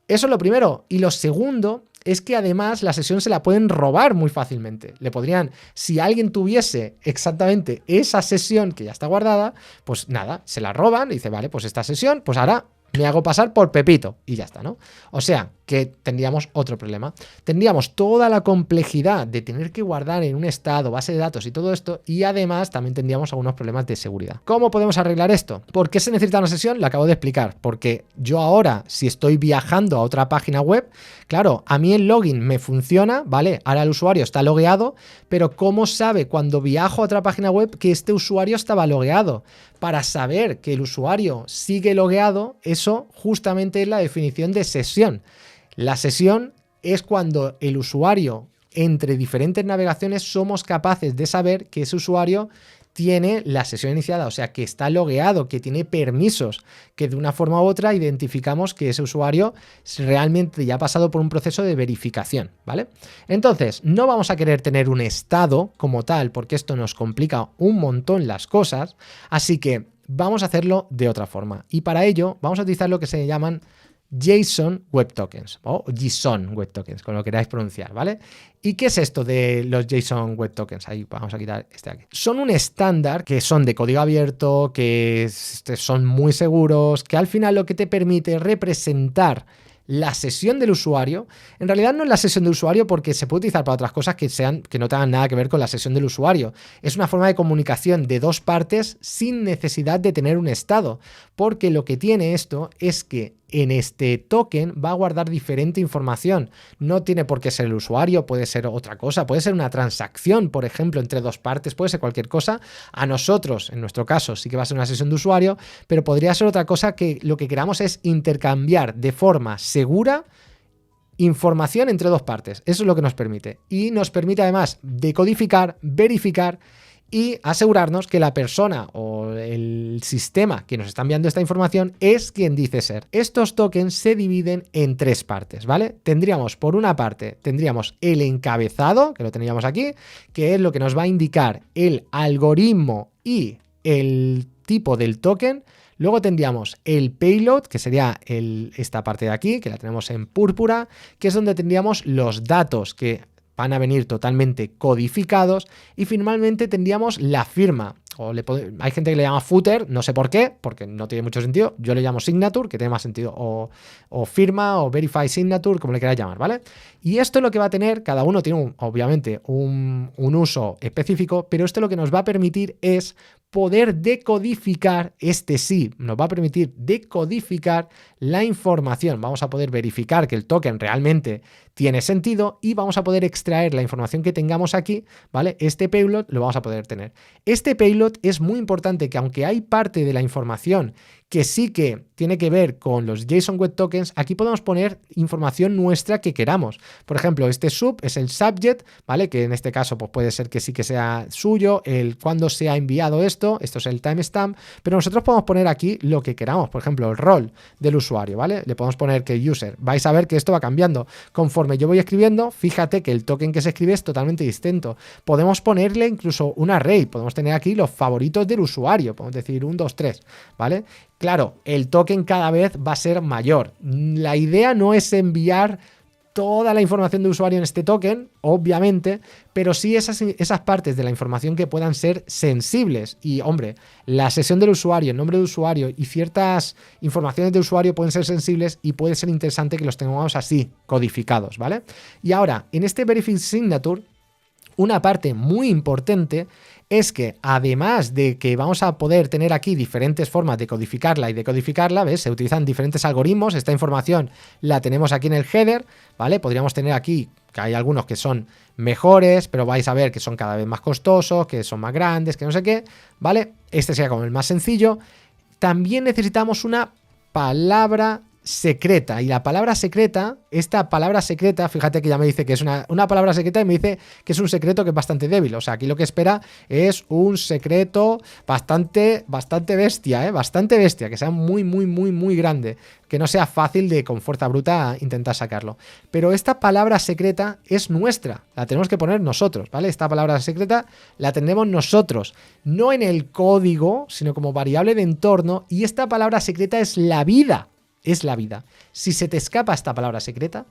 Eso es lo primero. Y lo segundo es que además la sesión se la pueden robar muy fácilmente. Si alguien tuviese exactamente esa sesión que ya está guardada, pues nada, se la roban y dice, vale, pues esta sesión, pues ahora me hago pasar por Pepito y ya está, ¿no? O sea, que tendríamos otro problema. Tendríamos toda la complejidad de tener que guardar en un estado, base de datos y todo esto, y además también tendríamos algunos problemas de seguridad. ¿Cómo podemos arreglar esto? ¿Por qué se necesita una sesión? Lo acabo de explicar. Porque yo ahora, si estoy viajando a otra página web, claro, a mí el login me funciona, ¿vale? Ahora el usuario está logueado, pero ¿cómo sabe cuando viajo a otra página web que este usuario estaba logueado? Para saber que el usuario sigue logueado, eso justamente es la definición de sesión. La sesión es cuando el usuario, entre diferentes navegaciones, somos capaces de saber que ese usuario tiene la sesión iniciada, o sea, que está logueado, que tiene permisos, que de una forma u otra identificamos que ese usuario realmente ya ha pasado por un proceso de verificación, ¿vale? Entonces, no vamos a querer tener un estado como tal, porque esto nos complica un montón las cosas, así que vamos a hacerlo de otra forma. Y para ello, vamos a utilizar lo que se llaman JSON Web Tokens o JSON Web Tokens, como lo queráis pronunciar, ¿vale? ¿Y qué es esto de los JSON Web Tokens? Ahí vamos a quitar este aquí. Son un estándar que son de código abierto, que son muy seguros, que al final lo que te permite es representar la sesión del usuario. En realidad no es la sesión del usuario porque se puede utilizar para otras cosas que no tengan nada que ver con la sesión del usuario. Es una forma de comunicación de dos partes sin necesidad de tener un estado, porque lo que tiene esto es que en este token va a guardar diferente información. No tiene por qué ser el usuario, puede ser otra cosa, puede ser una transacción, por ejemplo, entre dos partes, puede ser cualquier cosa. A nosotros, en nuestro caso, sí que va a ser una sesión de usuario, pero podría ser otra cosa que lo que queramos es intercambiar de forma segura información entre dos partes. Eso es lo que nos permite. Y nos permite además decodificar, verificar y asegurarnos que la persona o el sistema que nos está enviando esta información es quien dice ser. Estos tokens se dividen en tres partes, ¿vale? Tendríamos, por una parte, el encabezado, que lo tendríamos aquí, que es lo que nos va a indicar el algoritmo y el tipo del token. Luego tendríamos el payload, que sería esta parte de aquí, que la tenemos en púrpura, que es donde tendríamos los datos que van a venir totalmente codificados, y finalmente tendríamos la firma. Hay gente que le llama footer, no sé por qué, porque no tiene mucho sentido. Yo le llamo signature, que tiene más sentido, o firma, o verify signature, como le queráis llamar, ¿vale? Y esto es lo que va a tener, cada uno tiene obviamente un uso específico, pero esto lo que nos va a permitir es poder decodificar, nos va a permitir decodificar la información. Vamos a poder verificar que el token realmente tiene sentido y vamos a poder extraer la información que tengamos aquí, ¿vale? Este payload lo vamos a poder tener. Este payload es muy importante, que aunque hay parte de la información que sí que tiene que ver con los JSON Web Tokens, aquí podemos poner información nuestra que queramos. Por ejemplo, este sub es el subject, ¿vale? Que en este caso pues puede ser que sí que sea suyo, el cuándo se ha enviado esto es el timestamp, pero nosotros podemos poner aquí lo que queramos, por ejemplo, el rol del usuario, ¿vale? Le podemos poner que user, vais a ver que esto va cambiando. Conforme yo voy escribiendo, fíjate que el token que se escribe es totalmente distinto. Podemos ponerle incluso un array, podemos tener aquí los favoritos del usuario, podemos decir 1, 2, 3, ¿vale? Claro, el token cada vez va a ser mayor. La idea no es enviar toda la información de usuario en este token, obviamente, pero sí esas partes de la información que puedan ser sensibles. Y, hombre, la sesión del usuario, el nombre de usuario y ciertas informaciones de usuario pueden ser sensibles y puede ser interesante que los tengamos así, codificados, ¿vale? Y ahora, en este Verify Signature, una parte muy importante es que además de que vamos a poder tener aquí diferentes formas de codificarla y decodificarla, ¿ves? Se utilizan diferentes algoritmos, esta información la tenemos aquí en el header, ¿vale? Podríamos tener aquí que hay algunos que son mejores, pero vais a ver que son cada vez más costosos, que son más grandes, que no sé qué, ¿vale? Este sería como el más sencillo. También necesitamos una palabra secreta, y la palabra secreta, esta palabra secreta, fíjate que ya me dice que es una palabra secreta y me dice que es un secreto que es bastante débil, o sea, aquí lo que espera es un secreto bastante bestia, bastante bestia, que sea muy grande, que no sea fácil de con fuerza bruta intentar sacarlo. Pero esta palabra secreta es nuestra, la tenemos que poner nosotros, ¿vale? Esta palabra secreta la tenemos nosotros, no en el código, sino como variable de entorno, y esta palabra secreta es la vida. Es la vida. Si se te escapa esta palabra secreta,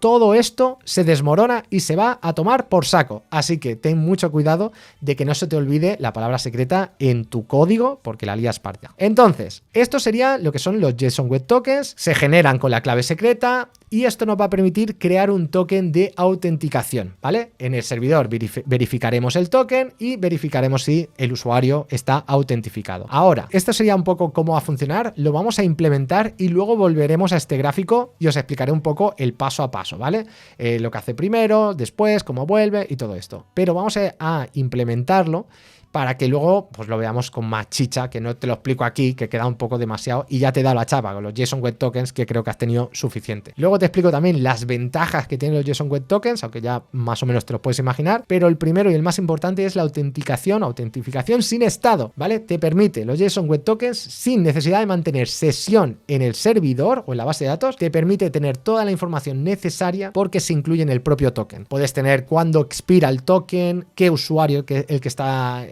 todo esto se desmorona y se va a tomar por saco. Así que ten mucho cuidado de que no se te olvide la palabra secreta en tu código, porque la lías parda. Entonces, esto sería lo que son los JSON Web Tokens. Se generan con la clave secreta y esto nos va a permitir crear un token de autenticación, ¿vale? En el servidor verificaremos el token y verificaremos si el usuario está autentificado. Ahora, esto sería un poco cómo va a funcionar. Lo vamos a implementar y luego volveremos a este gráfico y os explicaré un poco el paso a paso, ¿vale? Lo que hace primero, después, cómo vuelve y todo esto. Pero vamos a implementarlo para que luego pues lo veamos con más chicha, que no te lo explico aquí, que queda un poco demasiado y ya te da la chapa con los JSON Web Tokens, que creo que has tenido suficiente. Luego te explico también las ventajas que tienen los JSON Web Tokens, aunque ya más o menos te los puedes imaginar, pero el primero y el más importante es la autentificación sin estado, ¿vale? Te permite los JSON Web Tokens sin necesidad de mantener sesión en el servidor o en la base de datos, te permite tener toda la información necesaria porque se incluye en el propio token. Puedes tener cuándo expira el token, qué usuario, el que está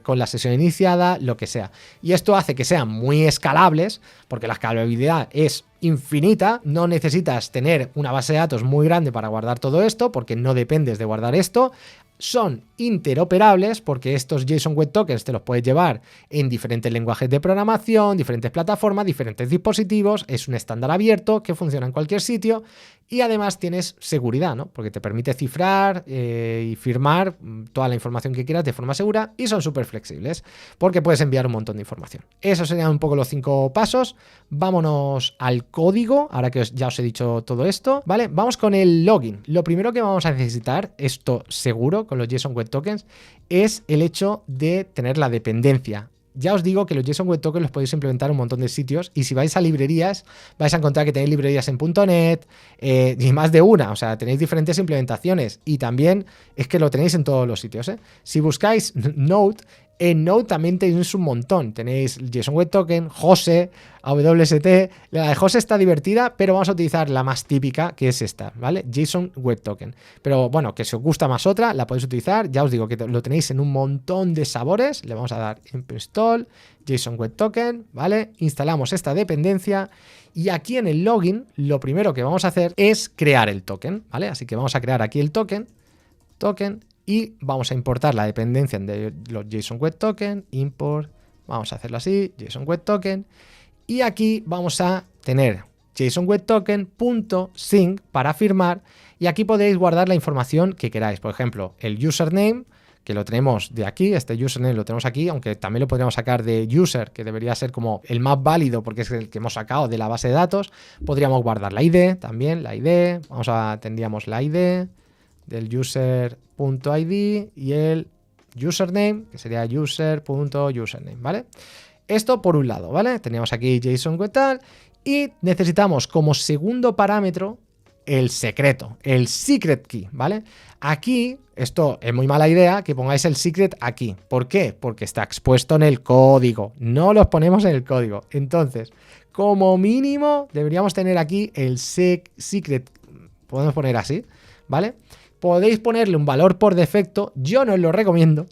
con la sesión iniciada, lo que sea. Y esto hace que sean muy escalables, porque la escalabilidad es infinita, no necesitas tener una base de datos muy grande para guardar todo esto, porque no dependes de guardar esto. Son interoperables porque estos JSON Web Tokens te los puedes llevar en diferentes lenguajes de programación, diferentes plataformas, diferentes dispositivos, es un estándar abierto que funciona en cualquier sitio y además tienes seguridad, ¿no? Porque te permite cifrar y firmar toda la información que quieras de forma segura y son súper flexibles porque puedes enviar un montón de información. Esos serían un poco los 5 pasos. Vámonos al código, ahora que ya os he dicho todo esto, ¿vale? Vamos con el login. Lo primero que vamos a necesitar, esto seguro, con los JSON Web Tokens, es el hecho de tener la dependencia. Ya os digo que los JSON Web Tokens los podéis implementar en un montón de sitios y si vais a librerías vais a encontrar que tenéis librerías en .NET y más de una, o sea, tenéis diferentes implementaciones y también es que lo tenéis en todos los sitios, ¿eh? Si buscáis Node, en Node también tenéis un montón. Tenéis JSON Web Token, JOSE, AWST. La de JOSE está divertida, pero vamos a utilizar la más típica, que es esta, ¿vale? JSON Web Token. Pero bueno, que si os gusta más otra, la podéis utilizar. Ya os digo que lo tenéis en un montón de sabores. Le vamos a dar install, JSON Web Token, ¿vale? Instalamos esta dependencia. Y aquí en el login, lo primero que vamos a hacer es crear el token, ¿vale? Así que vamos a crear aquí el token, y vamos a importar la dependencia de los JSON Web Token, import, vamos a hacerlo así, JSON Web Token, y aquí vamos a tener JSON Web Token.sync para firmar, y aquí podéis guardar la información que queráis, por ejemplo, el username, que lo tenemos de aquí, este username lo tenemos aquí, aunque también lo podríamos sacar de user, que debería ser como el más válido porque es el que hemos sacado de la base de datos. Podríamos guardar la ID también, tendríamos la ID del user.id y el username, que sería user.username, ¿vale? esto por un lado, ¿vale? Teníamos aquí JSON web tal y necesitamos como segundo parámetro el secreto, el secret key, ¿vale? Aquí, esto es muy mala idea que pongáis el secret aquí. ¿Por qué? Porque está expuesto en el código, no los ponemos en el código. Entonces, como mínimo, deberíamos tener aquí el secret, podemos poner así, ¿vale? Podéis ponerle un valor por defecto, yo no os lo recomiendo,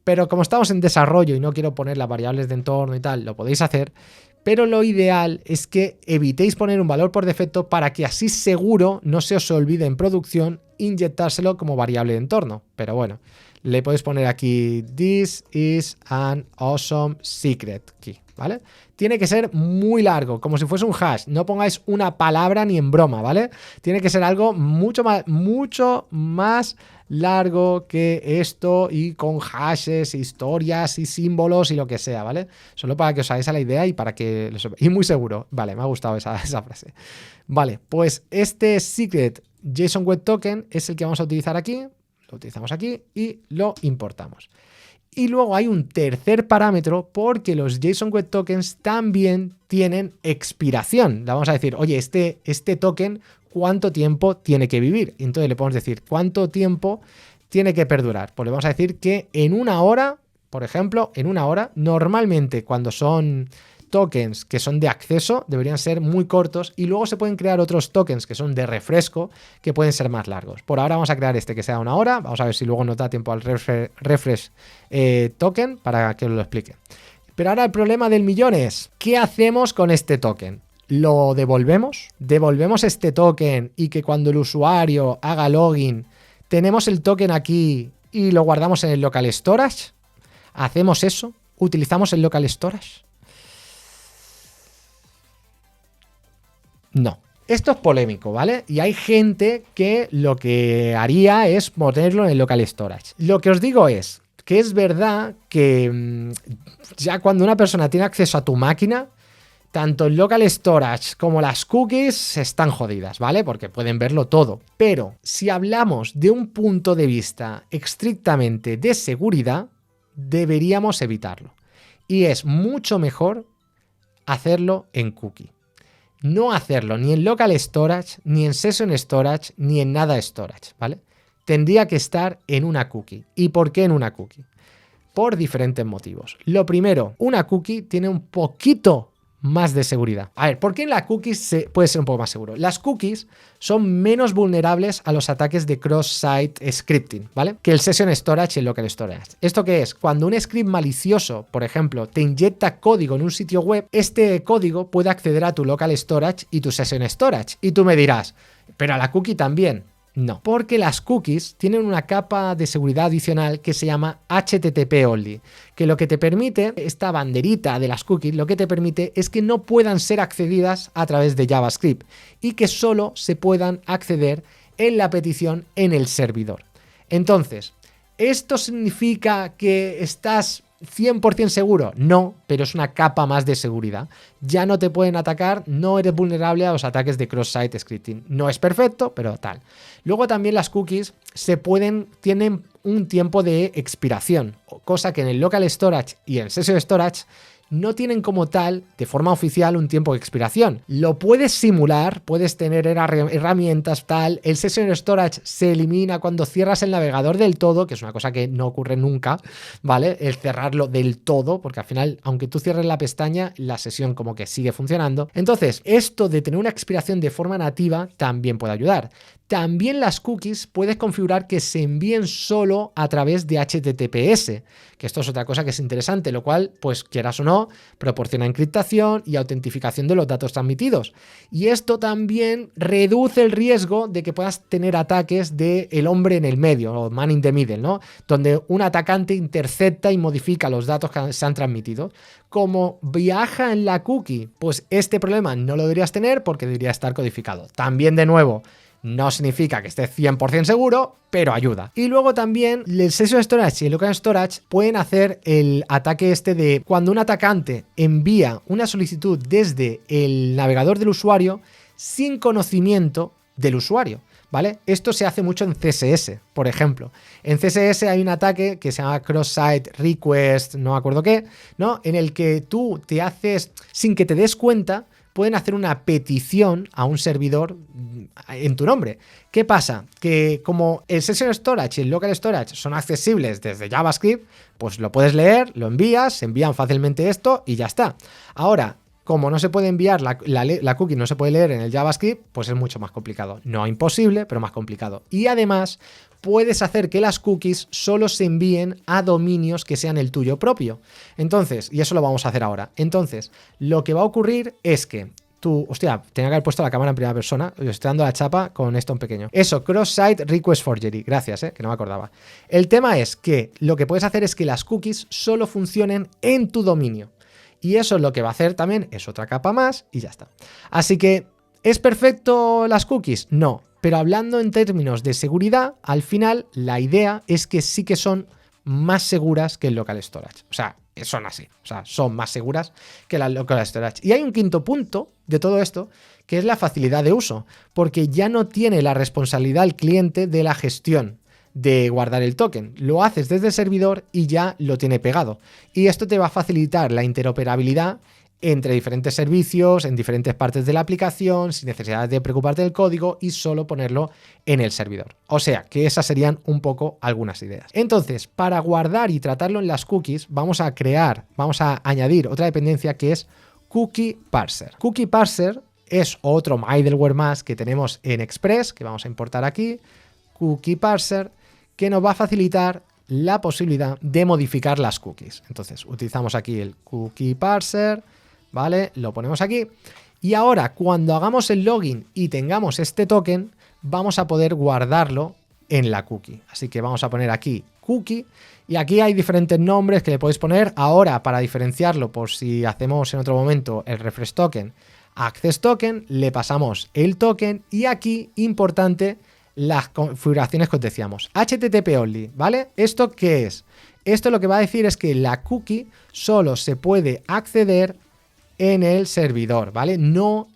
pero como estamos en desarrollo y no quiero poner las variables de entorno y tal, lo podéis hacer. Pero lo ideal es que evitéis poner un valor por defecto para que así seguro no se os olvide en producción inyectárselo como variable de entorno. Pero bueno, le podéis poner aquí "This is an awesome secret key", ¿vale? Tiene que ser muy largo, como si fuese un hash. No pongáis una palabra ni en broma, ¿vale? Tiene que ser algo mucho más largo que esto y con hashes, historias y símbolos y lo que sea, ¿vale? Solo para que os hagáis a la idea y para que... Y muy seguro. Vale, me ha gustado esa frase. Vale, pues este secret JSON Web Token es el que vamos a utilizar aquí. Lo utilizamos aquí y lo importamos. Y luego hay un tercer parámetro porque los JSON Web Tokens también tienen expiración. Le vamos a decir, oye, este token, ¿cuánto tiempo tiene que vivir? Entonces le podemos decir, ¿cuánto tiempo tiene que perdurar? Pues le vamos a decir que en una hora, por ejemplo, en una hora, normalmente cuando son tokens que son de acceso deberían ser muy cortos y luego se pueden crear otros tokens que son de refresco que pueden ser más largos. Por ahora vamos a crear este que sea una hora, vamos a ver si luego nos da tiempo al refresh token para que os lo explique. Pero ahora el problema del millón es, ¿qué hacemos con este token? ¿Lo devolvemos? ¿Devolvemos este token y que cuando el usuario haga login tenemos el token aquí y lo guardamos en el local storage? ¿Hacemos eso? ¿Utilizamos el local storage? No. Esto es polémico, ¿vale? Y hay gente que lo que haría es ponerlo en el local storage. Lo que os digo es que es verdad que ya cuando una persona tiene acceso a tu máquina, tanto el local storage como las cookies están jodidas, ¿vale? Porque pueden verlo todo. Pero si hablamos de un punto de vista estrictamente de seguridad, deberíamos evitarlo. Y es mucho mejor hacerlo en cookie. No hacerlo ni en local storage, ni en session storage, ni en nada storage, ¿vale? Tendría que estar en una cookie. ¿Y por qué en una cookie? Por diferentes motivos. Lo primero, una cookie tiene un poquito más de seguridad. A ver, ¿por qué en la cookie puede ser un poco más seguro? Las cookies son menos vulnerables a los ataques de cross-site scripting, ¿vale? Que el session storage y el local storage. ¿Esto qué es? Cuando un script malicioso, por ejemplo, te inyecta código en un sitio web, este código puede acceder a tu local storage y tu session storage. Y tú me dirás, pero a la cookie también. No, porque las cookies tienen una capa de seguridad adicional que se llama HTTP only, que lo que te permite, esta banderita de las cookies, lo que te permite es que no puedan ser accedidas a través de JavaScript y que solo se puedan acceder en la petición en el servidor. Entonces, ¿esto significa que estás 100% seguro? No, pero es una capa más de seguridad. Ya no te pueden atacar, no eres vulnerable a los ataques de cross-site scripting. No es perfecto, pero tal. Luego también las cookies tienen un tiempo de expiración, cosa que en el local storage y en session storage no tienen como tal, de forma oficial, un tiempo de expiración. Lo puedes simular, puedes tener herramientas tal, el session storage se elimina cuando cierras el navegador del todo, que es una cosa que no ocurre nunca, ¿vale? El cerrarlo del todo, porque al final, aunque tú cierres la pestaña, la sesión como que sigue funcionando. Entonces, esto de tener una expiración de forma nativa también puede ayudar. También las cookies puedes configurar que se envíen solo a través de HTTPS, que esto es otra cosa que es interesante, lo cual, pues quieras o no, proporciona encriptación y autentificación de los datos transmitidos. Y esto también reduce el riesgo de que puedas tener ataques de el hombre en el medio, o man in the middle, ¿no? Donde un atacante intercepta y modifica los datos que se han transmitido. Como viaja en la cookie, pues este problema no lo deberías tener porque debería estar codificado. También, de nuevo, no significa que esté 100% seguro, pero ayuda. Y luego también el session storage y el local storage pueden hacer el ataque este de cuando un atacante envía una solicitud desde el navegador del usuario sin conocimiento del usuario. ¿vale? Esto se hace mucho en CSS, por ejemplo. En CSS hay un ataque que se llama Cross-Site Request, no me acuerdo qué, ¿no? En el que tú te haces, sin que te des cuenta, pueden hacer una petición a un servidor en tu nombre. ¿Qué pasa? Que como el Session Storage y el Local Storage son accesibles desde JavaScript, pues lo puedes leer, lo envías, se envían fácilmente esto y ya está. Ahora, como no se puede enviar, la cookie no se puede leer en el JavaScript, pues es mucho más complicado. No imposible, pero más complicado. Y además, puedes hacer que las cookies solo se envíen a dominios que sean el tuyo propio. Entonces, y eso lo vamos a hacer ahora. Entonces, lo que va a ocurrir es que tú, hostia, tenía que haber puesto la cámara en primera persona, os estoy dando la chapa con esto en pequeño. Eso, Cross-Site Request Forgery, gracias, que no me acordaba. El tema es que lo que puedes hacer es que las cookies solo funcionen en tu dominio. Y eso es lo que va a hacer también, es otra capa más y ya está. Así que, ¿es perfecto las cookies? No, pero hablando en términos de seguridad, al final la idea es que sí que son más seguras que el local storage. O sea, son así, o sea, son más seguras que la local storage. Y hay un quinto punto de todo esto, que es la facilidad de uso, porque ya no tiene la responsabilidad el cliente de la gestión de guardar el token. Lo haces desde el servidor y ya lo tiene pegado. Y esto te va a facilitar la interoperabilidad entre diferentes servicios, en diferentes partes de la aplicación, sin necesidad de preocuparte del código y solo ponerlo en el servidor. O sea, que esas serían un poco algunas ideas. Entonces, para guardar y tratarlo en las cookies, vamos a añadir otra dependencia que es Cookie Parser. Cookie Parser es otro middleware más que tenemos en Express, que vamos a importar aquí. Cookie Parser, que nos va a facilitar la posibilidad de modificar las cookies. Entonces, utilizamos aquí el Cookie Parser, ¿vale? Lo ponemos aquí. Y ahora, cuando hagamos el login y tengamos este token, vamos a poder guardarlo en la cookie. Así que vamos a poner aquí cookie. Y aquí hay diferentes nombres que le podéis poner. Ahora, para diferenciarlo, por si hacemos en otro momento el refresh token, access token, le pasamos el token. Y aquí, importante, las configuraciones que os decíamos. HTTP only, ¿vale? ¿Esto qué es? Esto lo que va a decir es que la cookie solo se puede acceder en el servidor, ¿vale? No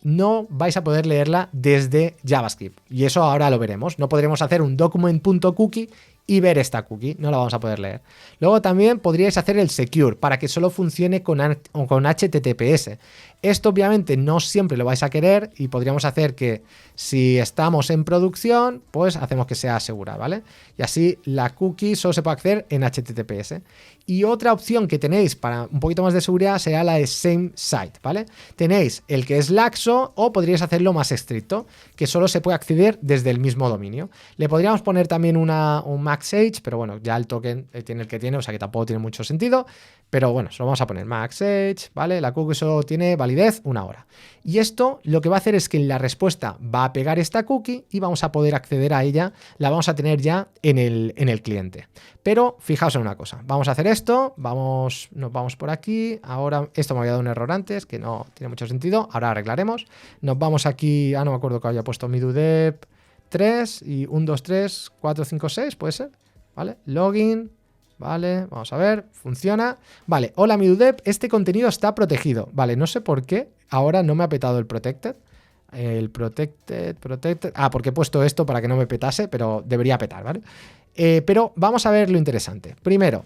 vais a poder leerla desde JavaScript. Y eso ahora lo veremos. No podremos hacer un document.cookie y ver esta cookie. No la vamos a poder leer. Luego también podríais hacer el secure para que solo funcione con HTTPS. Esto obviamente no siempre lo vais a querer y podríamos hacer que si estamos en producción, pues hacemos que sea segura, ¿vale? Y así la cookie solo se puede acceder en HTTPS. Y otra opción que tenéis para un poquito más de seguridad será la de same site, ¿vale? Tenéis el que es laxo o podríais hacerlo más estricto, que solo se puede acceder desde el mismo dominio. Le podríamos poner también un max age, pero bueno, ya el token tiene el que tiene, o sea que tampoco tiene mucho sentido. Pero bueno, se lo vamos a poner max age, ¿vale? La cookie solo tiene validez 1 hora. Y esto lo que va a hacer es que en la respuesta va a pegar esta cookie y vamos a poder acceder a ella, la vamos a tener ya en el cliente. Pero fijaos en una cosa, vamos a hacer esto, nos vamos por aquí, ahora esto me había dado un error antes, que no tiene mucho sentido, ahora arreglaremos. Nos vamos aquí, no me acuerdo que había puesto midudep 3 y 1, 2, 3, 4, 5, 6, puede ser, ¿vale? Login. Vale, vamos a ver, funciona. Vale, hola midudep, este contenido está protegido. Vale, no sé por qué ahora no me ha petado el protected. El protected. Porque he puesto esto para que no me petase, pero debería petar, ¿vale? Pero vamos a ver lo interesante. Primero,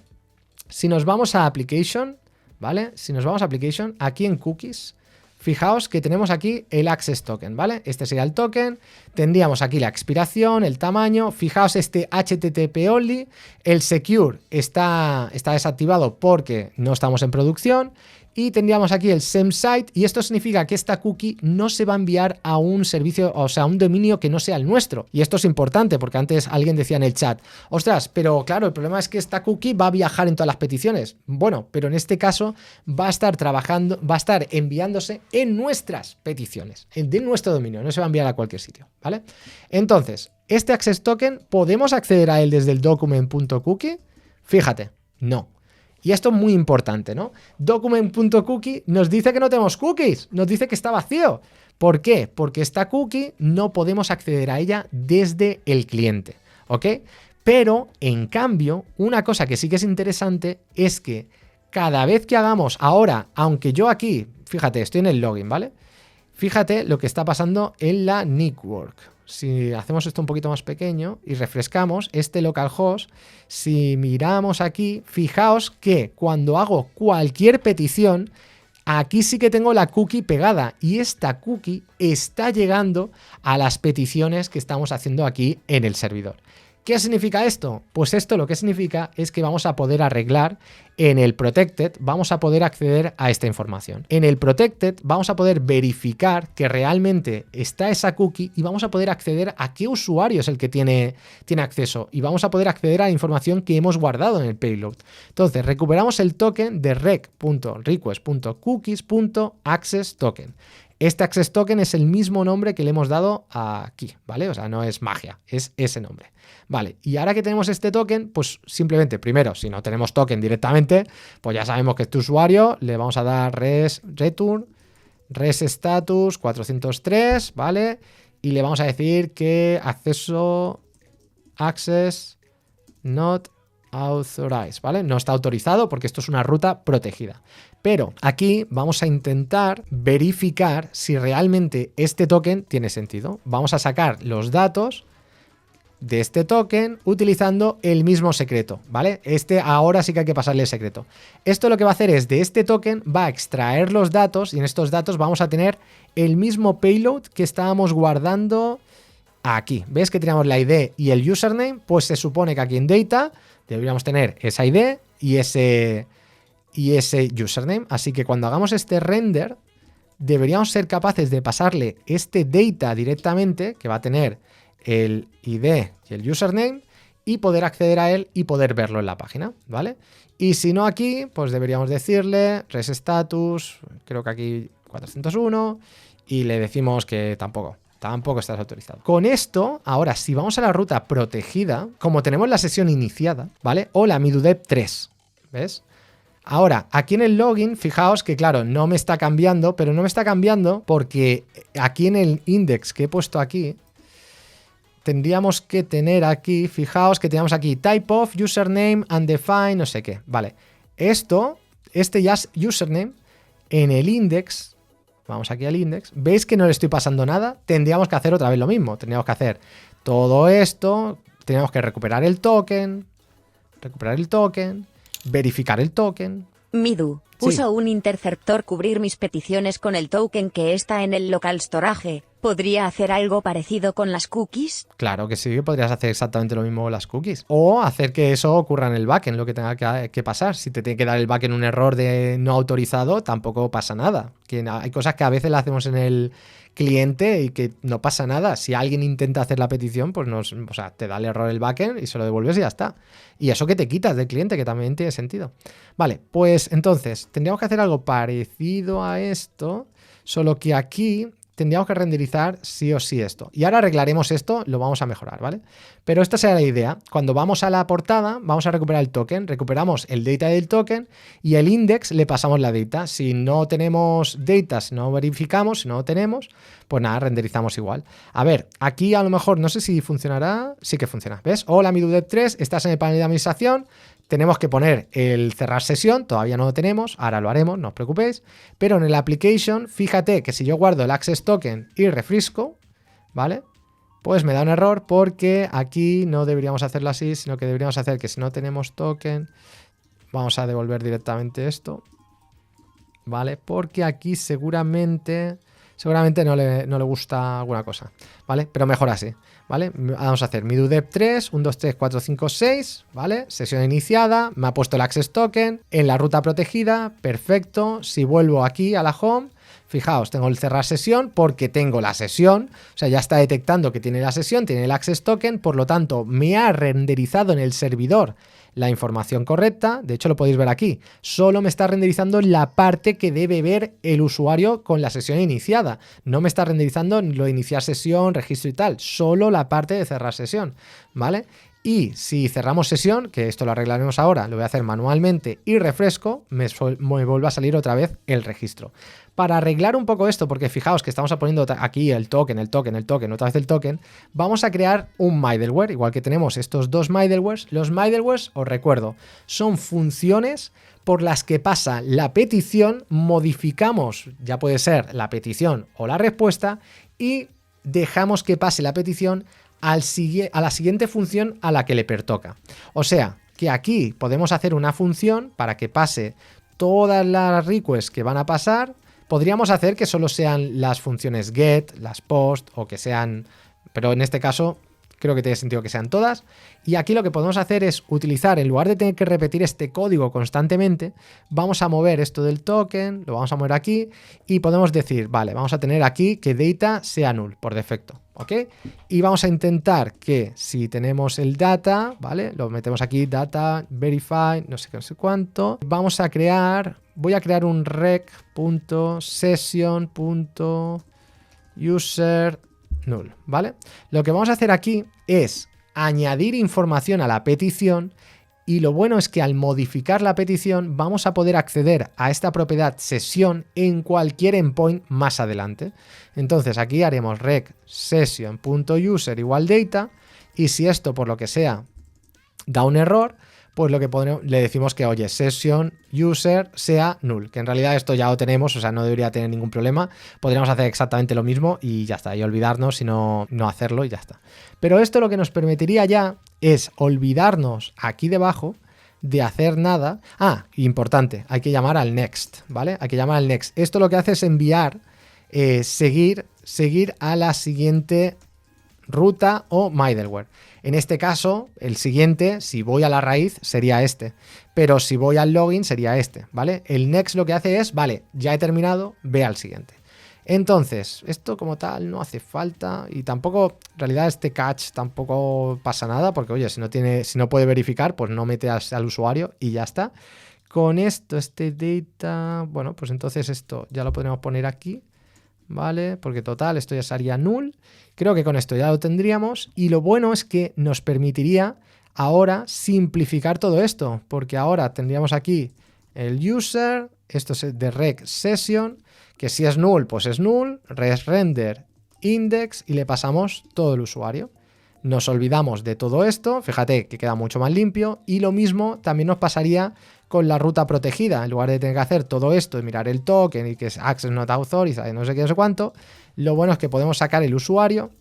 si nos vamos a application, ¿vale? Si nos vamos a application, aquí en cookies, fijaos que tenemos aquí el access token, ¿vale? Este sería el token, tendríamos aquí la expiración, el tamaño, fijaos este HTTP only, el secure está desactivado porque no estamos en producción y tendríamos aquí el same site y esto significa que esta cookie no se va a enviar a un servicio, o sea, a un dominio que no sea el nuestro. Y esto es importante porque antes alguien decía en el chat, ostras, pero claro, el problema es que esta cookie va a viajar en todas las peticiones. Bueno, pero en este caso va a estar trabajando, va a estar enviándose en nuestras peticiones, de nuestro dominio, no se va a enviar a cualquier sitio, ¿vale? Entonces, este access token, ¿podemos acceder a él desde el document.cookie? Fíjate, no. Y esto es muy importante, ¿no? Document.cookie nos dice que no tenemos cookies, nos dice que está vacío. ¿Por qué? Porque esta cookie no podemos acceder a ella desde el cliente, ¿ok? Pero, en cambio, una cosa que sí que es interesante es que cada vez que hagamos ahora, aunque yo aquí, fíjate, estoy en el login, ¿vale? Fíjate lo que está pasando en la network. Si hacemos esto un poquito más pequeño y refrescamos este localhost, si miramos aquí, fijaos que cuando hago cualquier petición, aquí sí que tengo la cookie pegada y esta cookie está llegando a las peticiones que estamos haciendo aquí en el servidor. ¿Qué significa esto? Pues esto lo que significa es que vamos a poder arreglar en el Protected, vamos a poder acceder a esta información. En el Protected vamos a poder verificar que realmente está esa cookie y vamos a poder acceder a qué usuario es el que tiene acceso y vamos a poder acceder a la información que hemos guardado en el payload. Entonces recuperamos el token de rec.request.cookies.access_token. Este access token es el mismo nombre que le hemos dado aquí, ¿vale? O sea, no es magia, es ese nombre. Vale, y ahora que tenemos este token, pues simplemente, primero, si no tenemos token directamente, pues ya sabemos que este usuario le vamos a dar return, status 403, ¿vale? Y le vamos a decir que acceso access not authorized, ¿vale? No está autorizado porque esto es una ruta protegida. Pero aquí vamos a intentar verificar si realmente este token tiene sentido. Vamos a sacar los datos de este token utilizando el mismo secreto, ¿vale? Este ahora sí que hay que pasarle el secreto. Esto lo que va a hacer es, de este token va a extraer los datos y en estos datos vamos a tener el mismo payload que estábamos guardando aquí. ¿Ves que tenemos la ID y el username? Pues se supone que aquí en data deberíamos tener esa ID y ese username. Así que cuando hagamos este render, deberíamos ser capaces de pasarle este data directamente, que va a tener el ID y el username, y poder acceder a él y poder verlo en la página, ¿vale? Y si no aquí, pues deberíamos decirle res status, creo que aquí 401, y le decimos que tampoco estás autorizado. Con esto, ahora, si vamos a la ruta protegida, como tenemos la sesión iniciada, ¿vale? O la midudep 3, ¿ves? Ahora, aquí en el login, fijaos que, claro, no me está cambiando, pero no me está cambiando porque aquí en el index que he puesto aquí, tendríamos que tener aquí, fijaos que tenemos aquí type of, username, undefined, no sé qué. Vale, este ya es username en el index. Vamos aquí al index. ¿Veis que no le estoy pasando nada? Tendríamos que hacer otra vez lo mismo. Tendríamos que hacer todo esto. Tendríamos que recuperar el token. Verificar el token. Midu, uso un interceptor cubrir mis peticiones con el token que está en el local storage. ¿Podría hacer algo parecido con las cookies? Claro que sí, podrías hacer exactamente lo mismo con las cookies. O hacer que eso ocurra en el backend, lo que tenga que pasar. Si te tiene que dar el backend un error de no autorizado, tampoco pasa nada. Que hay cosas que a veces las hacemos en el cliente y que no pasa nada. Si alguien intenta hacer la petición, pues te da el error el backend y se lo devuelves y ya está. Y eso que te quitas del cliente, que también tiene sentido. Vale, pues entonces tendríamos que hacer algo parecido a esto, solo que aquí tendríamos que renderizar sí o sí esto. Y ahora arreglaremos esto, lo vamos a mejorar, ¿vale? Pero esta será la idea. Cuando vamos a la portada, vamos a recuperar el token, recuperamos el data del token y el index le pasamos la data. Si no tenemos data, si no verificamos, si no lo tenemos, pues nada, renderizamos igual. A ver, aquí a lo mejor no sé si funcionará. Sí que funciona, ¿ves? Hola, midudep 3, estás en el panel de administración. Tenemos que poner el cerrar sesión, todavía no lo tenemos, ahora lo haremos, no os preocupéis. Pero en el application, fíjate que si yo guardo el access token y refresco, ¿vale? Pues me da un error porque aquí no deberíamos hacerlo así, sino que deberíamos hacer que si no tenemos token, vamos a devolver directamente esto, ¿vale? Porque aquí seguramente no le gusta alguna cosa, ¿vale? Pero mejor así, ¿vale? Vamos a hacer midudep 3, 1, 2, 3, 4, 5, 6, ¿vale? Sesión iniciada, me ha puesto el access token en la ruta protegida, perfecto. Si vuelvo aquí a la home, fijaos, tengo el cerrar sesión porque tengo la sesión, o sea, ya está detectando que tiene la sesión, tiene el access token, por lo tanto, me ha renderizado en el servidor la información correcta. De hecho lo podéis ver aquí, solo me está renderizando la parte que debe ver el usuario con la sesión iniciada, no me está renderizando lo de iniciar sesión, registro y tal, solo la parte de cerrar sesión, ¿vale? Y si cerramos sesión, que esto lo arreglaremos ahora, lo voy a hacer manualmente y refresco, me vuelve a salir otra vez el registro. Para arreglar un poco esto, porque fijaos que estamos poniendo aquí el token, otra vez el token, vamos a crear un middleware, igual que tenemos estos dos middlewares. Los middlewares, os recuerdo, son funciones por las que pasa la petición, modificamos, ya puede ser la petición o la respuesta, y dejamos que pase la petición a la siguiente función a la que le pertoca. O sea, que aquí podemos hacer una función para que pase todas las requests que van a pasar. Podríamos hacer que solo sean las funciones get, las post o que sean, pero en este caso creo que tiene sentido que sean todas. Y aquí lo que podemos hacer es utilizar, en lugar de tener que repetir este código constantemente, vamos a mover esto del token, lo vamos a mover aquí y podemos decir, vale, vamos a tener aquí que data sea null por defecto, ¿ok? Y vamos a intentar que si tenemos el data, ¿vale? Lo metemos aquí, data, verify, no sé qué, no sé cuánto. Vamos a crear, voy a crear un rec.session.user null, ¿vale? Lo que vamos a hacer aquí es añadir información a la petición y lo bueno es que al modificar la petición vamos a poder acceder a esta propiedad sesión en cualquier endpoint más adelante. Entonces aquí haremos rec session.user igual data y si esto por lo que sea da un error, pues lo que le decimos que, oye, session user sea null, que en realidad esto ya lo tenemos, o sea, no debería tener ningún problema. Podríamos hacer exactamente lo mismo y ya está, y olvidarnos y no hacerlo y ya está. Pero esto lo que nos permitiría ya es olvidarnos aquí debajo de hacer nada. Ah, importante, hay que llamar al next, ¿vale? Hay que llamar al next. Esto lo que hace es enviar, seguir a la siguiente ruta o middleware. En este caso, el siguiente, si voy a la raíz, sería este. Pero si voy al login, sería este, ¿vale? El next lo que hace es, vale, ya he terminado, ve al siguiente. Entonces, esto como tal no hace falta y tampoco, en realidad este catch tampoco pasa nada porque, oye, si no puede verificar, pues no mete al usuario y ya está. Con esto, este data, bueno, pues entonces esto ya lo podemos poner aquí, ¿vale? Porque total, esto ya sería null. Creo que con esto ya lo tendríamos y lo bueno es que nos permitiría ahora simplificar todo esto, porque ahora tendríamos aquí el user, esto es de rec session, que si es null, pues es null, render index y le pasamos todo el usuario. Nos olvidamos de todo esto, fíjate que queda mucho más limpio y lo mismo también nos pasaría con la ruta protegida. En lugar de tener que hacer todo esto y mirar el token y que es access not authorized y no sé qué, no sé cuánto, lo bueno es que podemos sacar el usuario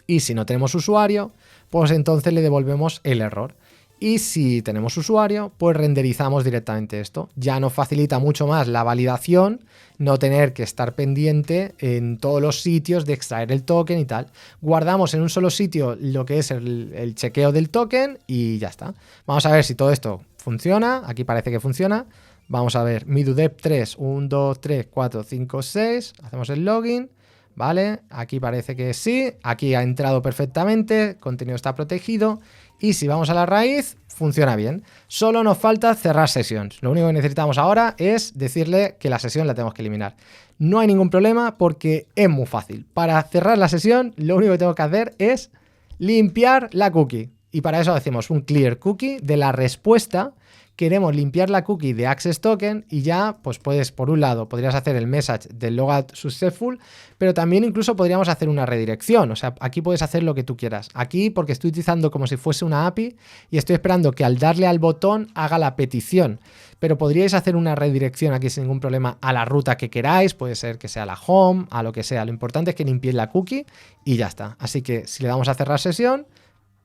y si no tenemos usuario, pues entonces le devolvemos el error. Y si tenemos usuario, pues renderizamos directamente esto. Ya nos facilita mucho más la validación, no tener que estar pendiente en todos los sitios de extraer el token y tal. Guardamos en un solo sitio lo que es el chequeo del token y ya está. Vamos a ver si todo esto funciona. Aquí parece que funciona. Vamos a ver, midudep 3, 1, 2, 3, 4, 5, 6. Hacemos el login. ¿Vale? Aquí parece que sí. Aquí ha entrado perfectamente. Contenido está protegido. Y si vamos a la raíz, funciona bien. Solo nos falta cerrar sesiones. Lo único que necesitamos ahora es decirle que la sesión la tenemos que eliminar. No hay ningún problema porque es muy fácil. Para cerrar la sesión, lo único que tengo que hacer es limpiar la cookie. Y para eso hacemos un clear cookie de la respuesta. Queremos limpiar la cookie de access token y ya, pues puedes, por un lado, podrías hacer el message del logout successful, pero también incluso podríamos hacer una redirección. O sea, aquí puedes hacer lo que tú quieras. Aquí, porque estoy utilizando como si fuese una API y estoy esperando que al darle al botón haga la petición. Pero podríais hacer una redirección aquí sin ningún problema a la ruta que queráis. Puede ser que sea la home, a lo que sea. Lo importante es que limpiéis la cookie y ya está. Así que si le damos a cerrar sesión,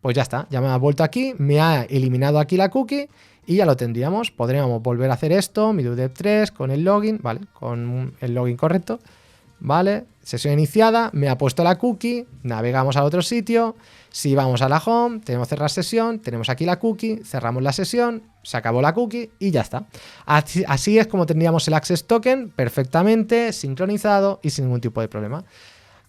pues ya está. Ya me ha vuelto aquí, me ha eliminado aquí la cookie y ya lo tendríamos. Podríamos volver a hacer esto, midudep 3 con el login, ¿vale? Con el login correcto, ¿vale? Sesión iniciada, me ha puesto la cookie, navegamos a otro sitio. Si vamos a la home, tenemos cerrar sesión, tenemos aquí la cookie, cerramos la sesión, se acabó la cookie y ya está. Así es como tendríamos el access token perfectamente sincronizado y sin ningún tipo de problema.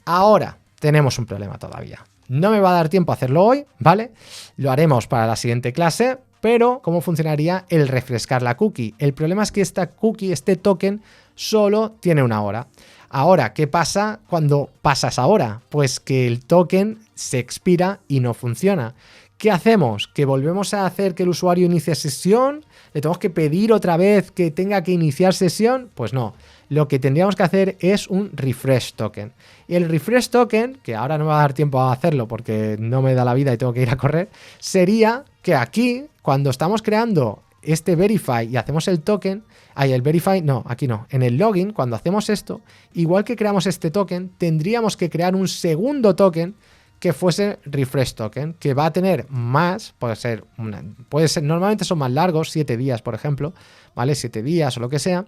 Ahora tenemos un problema todavía. No me va a dar tiempo a hacerlo hoy, ¿vale? Lo haremos para la siguiente clase, pero ¿cómo funcionaría el refrescar la cookie? El problema es que esta cookie, este token, solo tiene una hora. Ahora, ¿qué pasa cuando pasa esa hora? Pues que el token se expira y no funciona. ¿Qué hacemos? ¿Que volvemos a hacer que el usuario inicie sesión? ¿Le tenemos que pedir otra vez que tenga que iniciar sesión? Pues no. Lo que tendríamos que hacer es un refresh token. Y el refresh token, que ahora no me va a dar tiempo a hacerlo porque no me da la vida y tengo que ir a correr, sería que aquí, cuando estamos creando este verify y hacemos el token, el verify, no, aquí no, en el login, cuando hacemos esto, igual que creamos este token, tendríamos que crear un segundo token que fuese refresh token, que va a tener más, puede ser, normalmente son más largos, 7 días, por ejemplo, ¿vale? 7 días o lo que sea.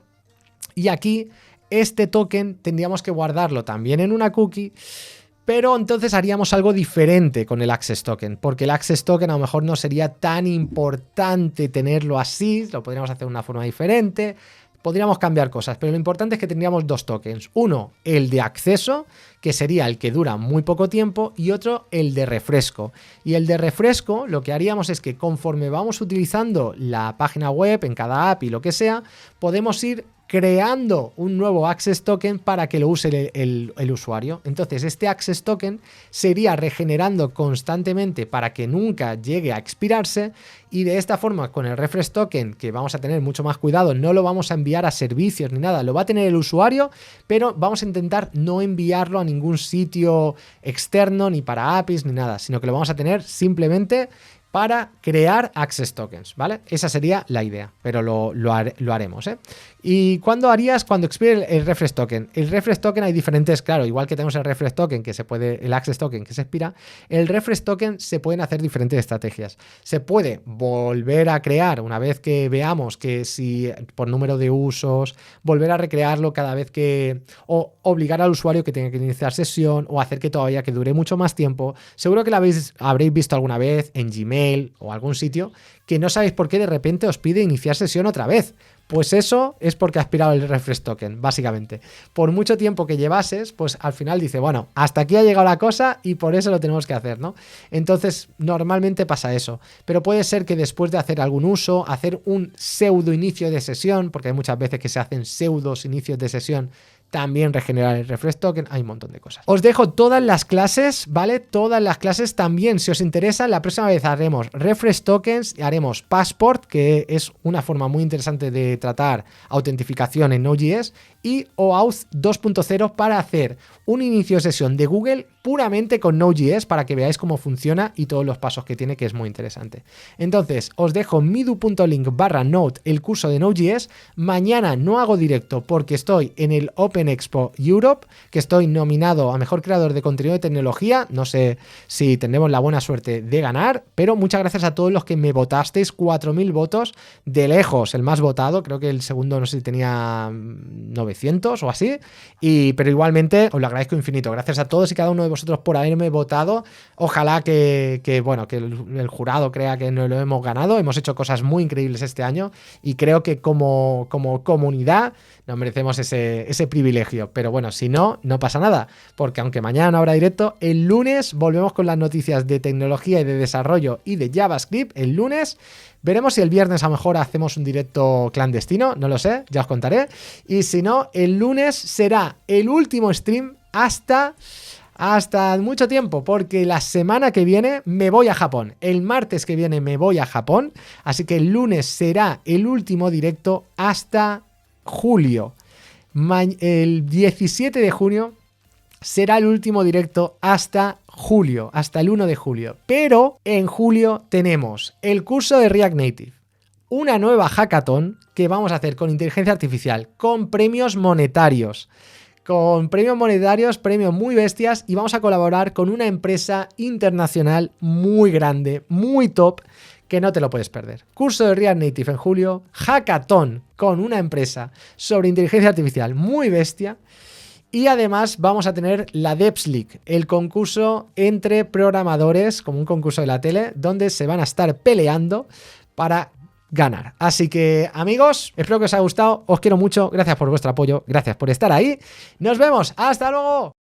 Y aquí, este token tendríamos que guardarlo también en una cookie, pero entonces haríamos algo diferente con el access token, porque el access token a lo mejor no sería tan importante tenerlo así, lo podríamos hacer de una forma diferente. Podríamos cambiar cosas, pero lo importante es que tendríamos dos tokens. Uno, el de acceso, que sería el que dura muy poco tiempo, y otro, el de refresco. Y el de refresco, lo que haríamos es que conforme vamos utilizando la página web en cada app y lo que sea, podemos ir creando un nuevo access token para que lo use el usuario. Entonces este access token sería regenerando constantemente para que nunca llegue a expirarse, y de esta forma con el refresh token, que vamos a tener mucho más cuidado, no lo vamos a enviar a servicios ni nada, lo va a tener el usuario, pero vamos a intentar no enviarlo a ningún sitio externo ni para APIs ni nada, sino que lo vamos a tener simplemente para crear access tokens, ¿vale? Esa sería la idea, pero lo haremos, ¿eh? ¿Y cuándo harías? Cuando expire el refresh token. El refresh token hay diferentes, claro, igual que tenemos el refresh token que se puede, el access token que se expira, el refresh token se pueden hacer diferentes estrategias. Se puede volver a crear una vez que veamos que si por número de usos, volver a recrearlo cada vez que, o obligar al usuario que tenga que iniciar sesión, o hacer que todavía que dure mucho más tiempo. Seguro que habréis visto alguna vez en Gmail o algún sitio que no sabéis por qué de repente os pide iniciar sesión otra vez. Pues eso es porque ha expirado el refresh token, básicamente. Por mucho tiempo que llevases, pues al final dice, bueno, hasta aquí ha llegado la cosa y por eso lo tenemos que hacer, ¿no? Entonces, normalmente pasa eso. Pero puede ser que después de hacer algún uso, hacer un pseudo inicio de sesión, porque hay muchas veces que se hacen pseudos inicios de sesión, también regenerar el refresh token, hay un montón de cosas. Os dejo todas las clases, ¿vale? Todas las clases también, si os interesa, la próxima vez haremos refresh tokens, haremos passport, que es una forma muy interesante de tratar autentificación en Node.js, y OAuth 2.0 para hacer un inicio de sesión de Google puramente con Node.js para que veáis cómo funciona y todos los pasos que tiene, que es muy interesante. Entonces, os dejo midu.link/node el curso de Node.js. Mañana no hago directo porque estoy en el Open Expo Europe, que estoy nominado a Mejor Creador de Contenido de Tecnología. No sé si tendremos la buena suerte de ganar, pero muchas gracias a todos los que me votasteis, 4.000 votos, de lejos el más votado, creo que el segundo no sé si tenía 900 o así, pero igualmente os lo agradezco infinito. Gracias a todos y cada uno de vosotros por haberme votado. Ojalá que el jurado crea que no lo hemos ganado. Hemos hecho cosas muy increíbles este año y creo que como comunidad nos merecemos ese privilegio. Pero bueno, si no, no pasa nada, porque aunque mañana no habrá directo, el lunes volvemos con las noticias de tecnología y de desarrollo y de JavaScript. El lunes veremos si el viernes a lo mejor hacemos un directo clandestino, no lo sé, ya os contaré. Y si no, el lunes será el último stream hasta mucho tiempo, porque la semana que viene me voy a Japón. El martes que viene me voy a Japón, así que el lunes será el último directo hasta julio. El 17 de junio será el último directo hasta julio, hasta el 1 de julio. Pero en julio tenemos el curso de React Native, una nueva hackathon que vamos a hacer con inteligencia artificial, con premios monetarios. Premios muy bestias, y vamos a colaborar con una empresa internacional muy grande, muy top, que no te lo puedes perder. Curso de React Native en julio, hackathon con una empresa sobre inteligencia artificial muy bestia, y además vamos a tener la Devs League, el concurso entre programadores, como un concurso de la tele, donde se van a estar peleando para ganar. Así que, amigos, espero que os haya gustado, os quiero mucho, gracias por vuestro apoyo, gracias por estar ahí, nos vemos, ¡hasta luego!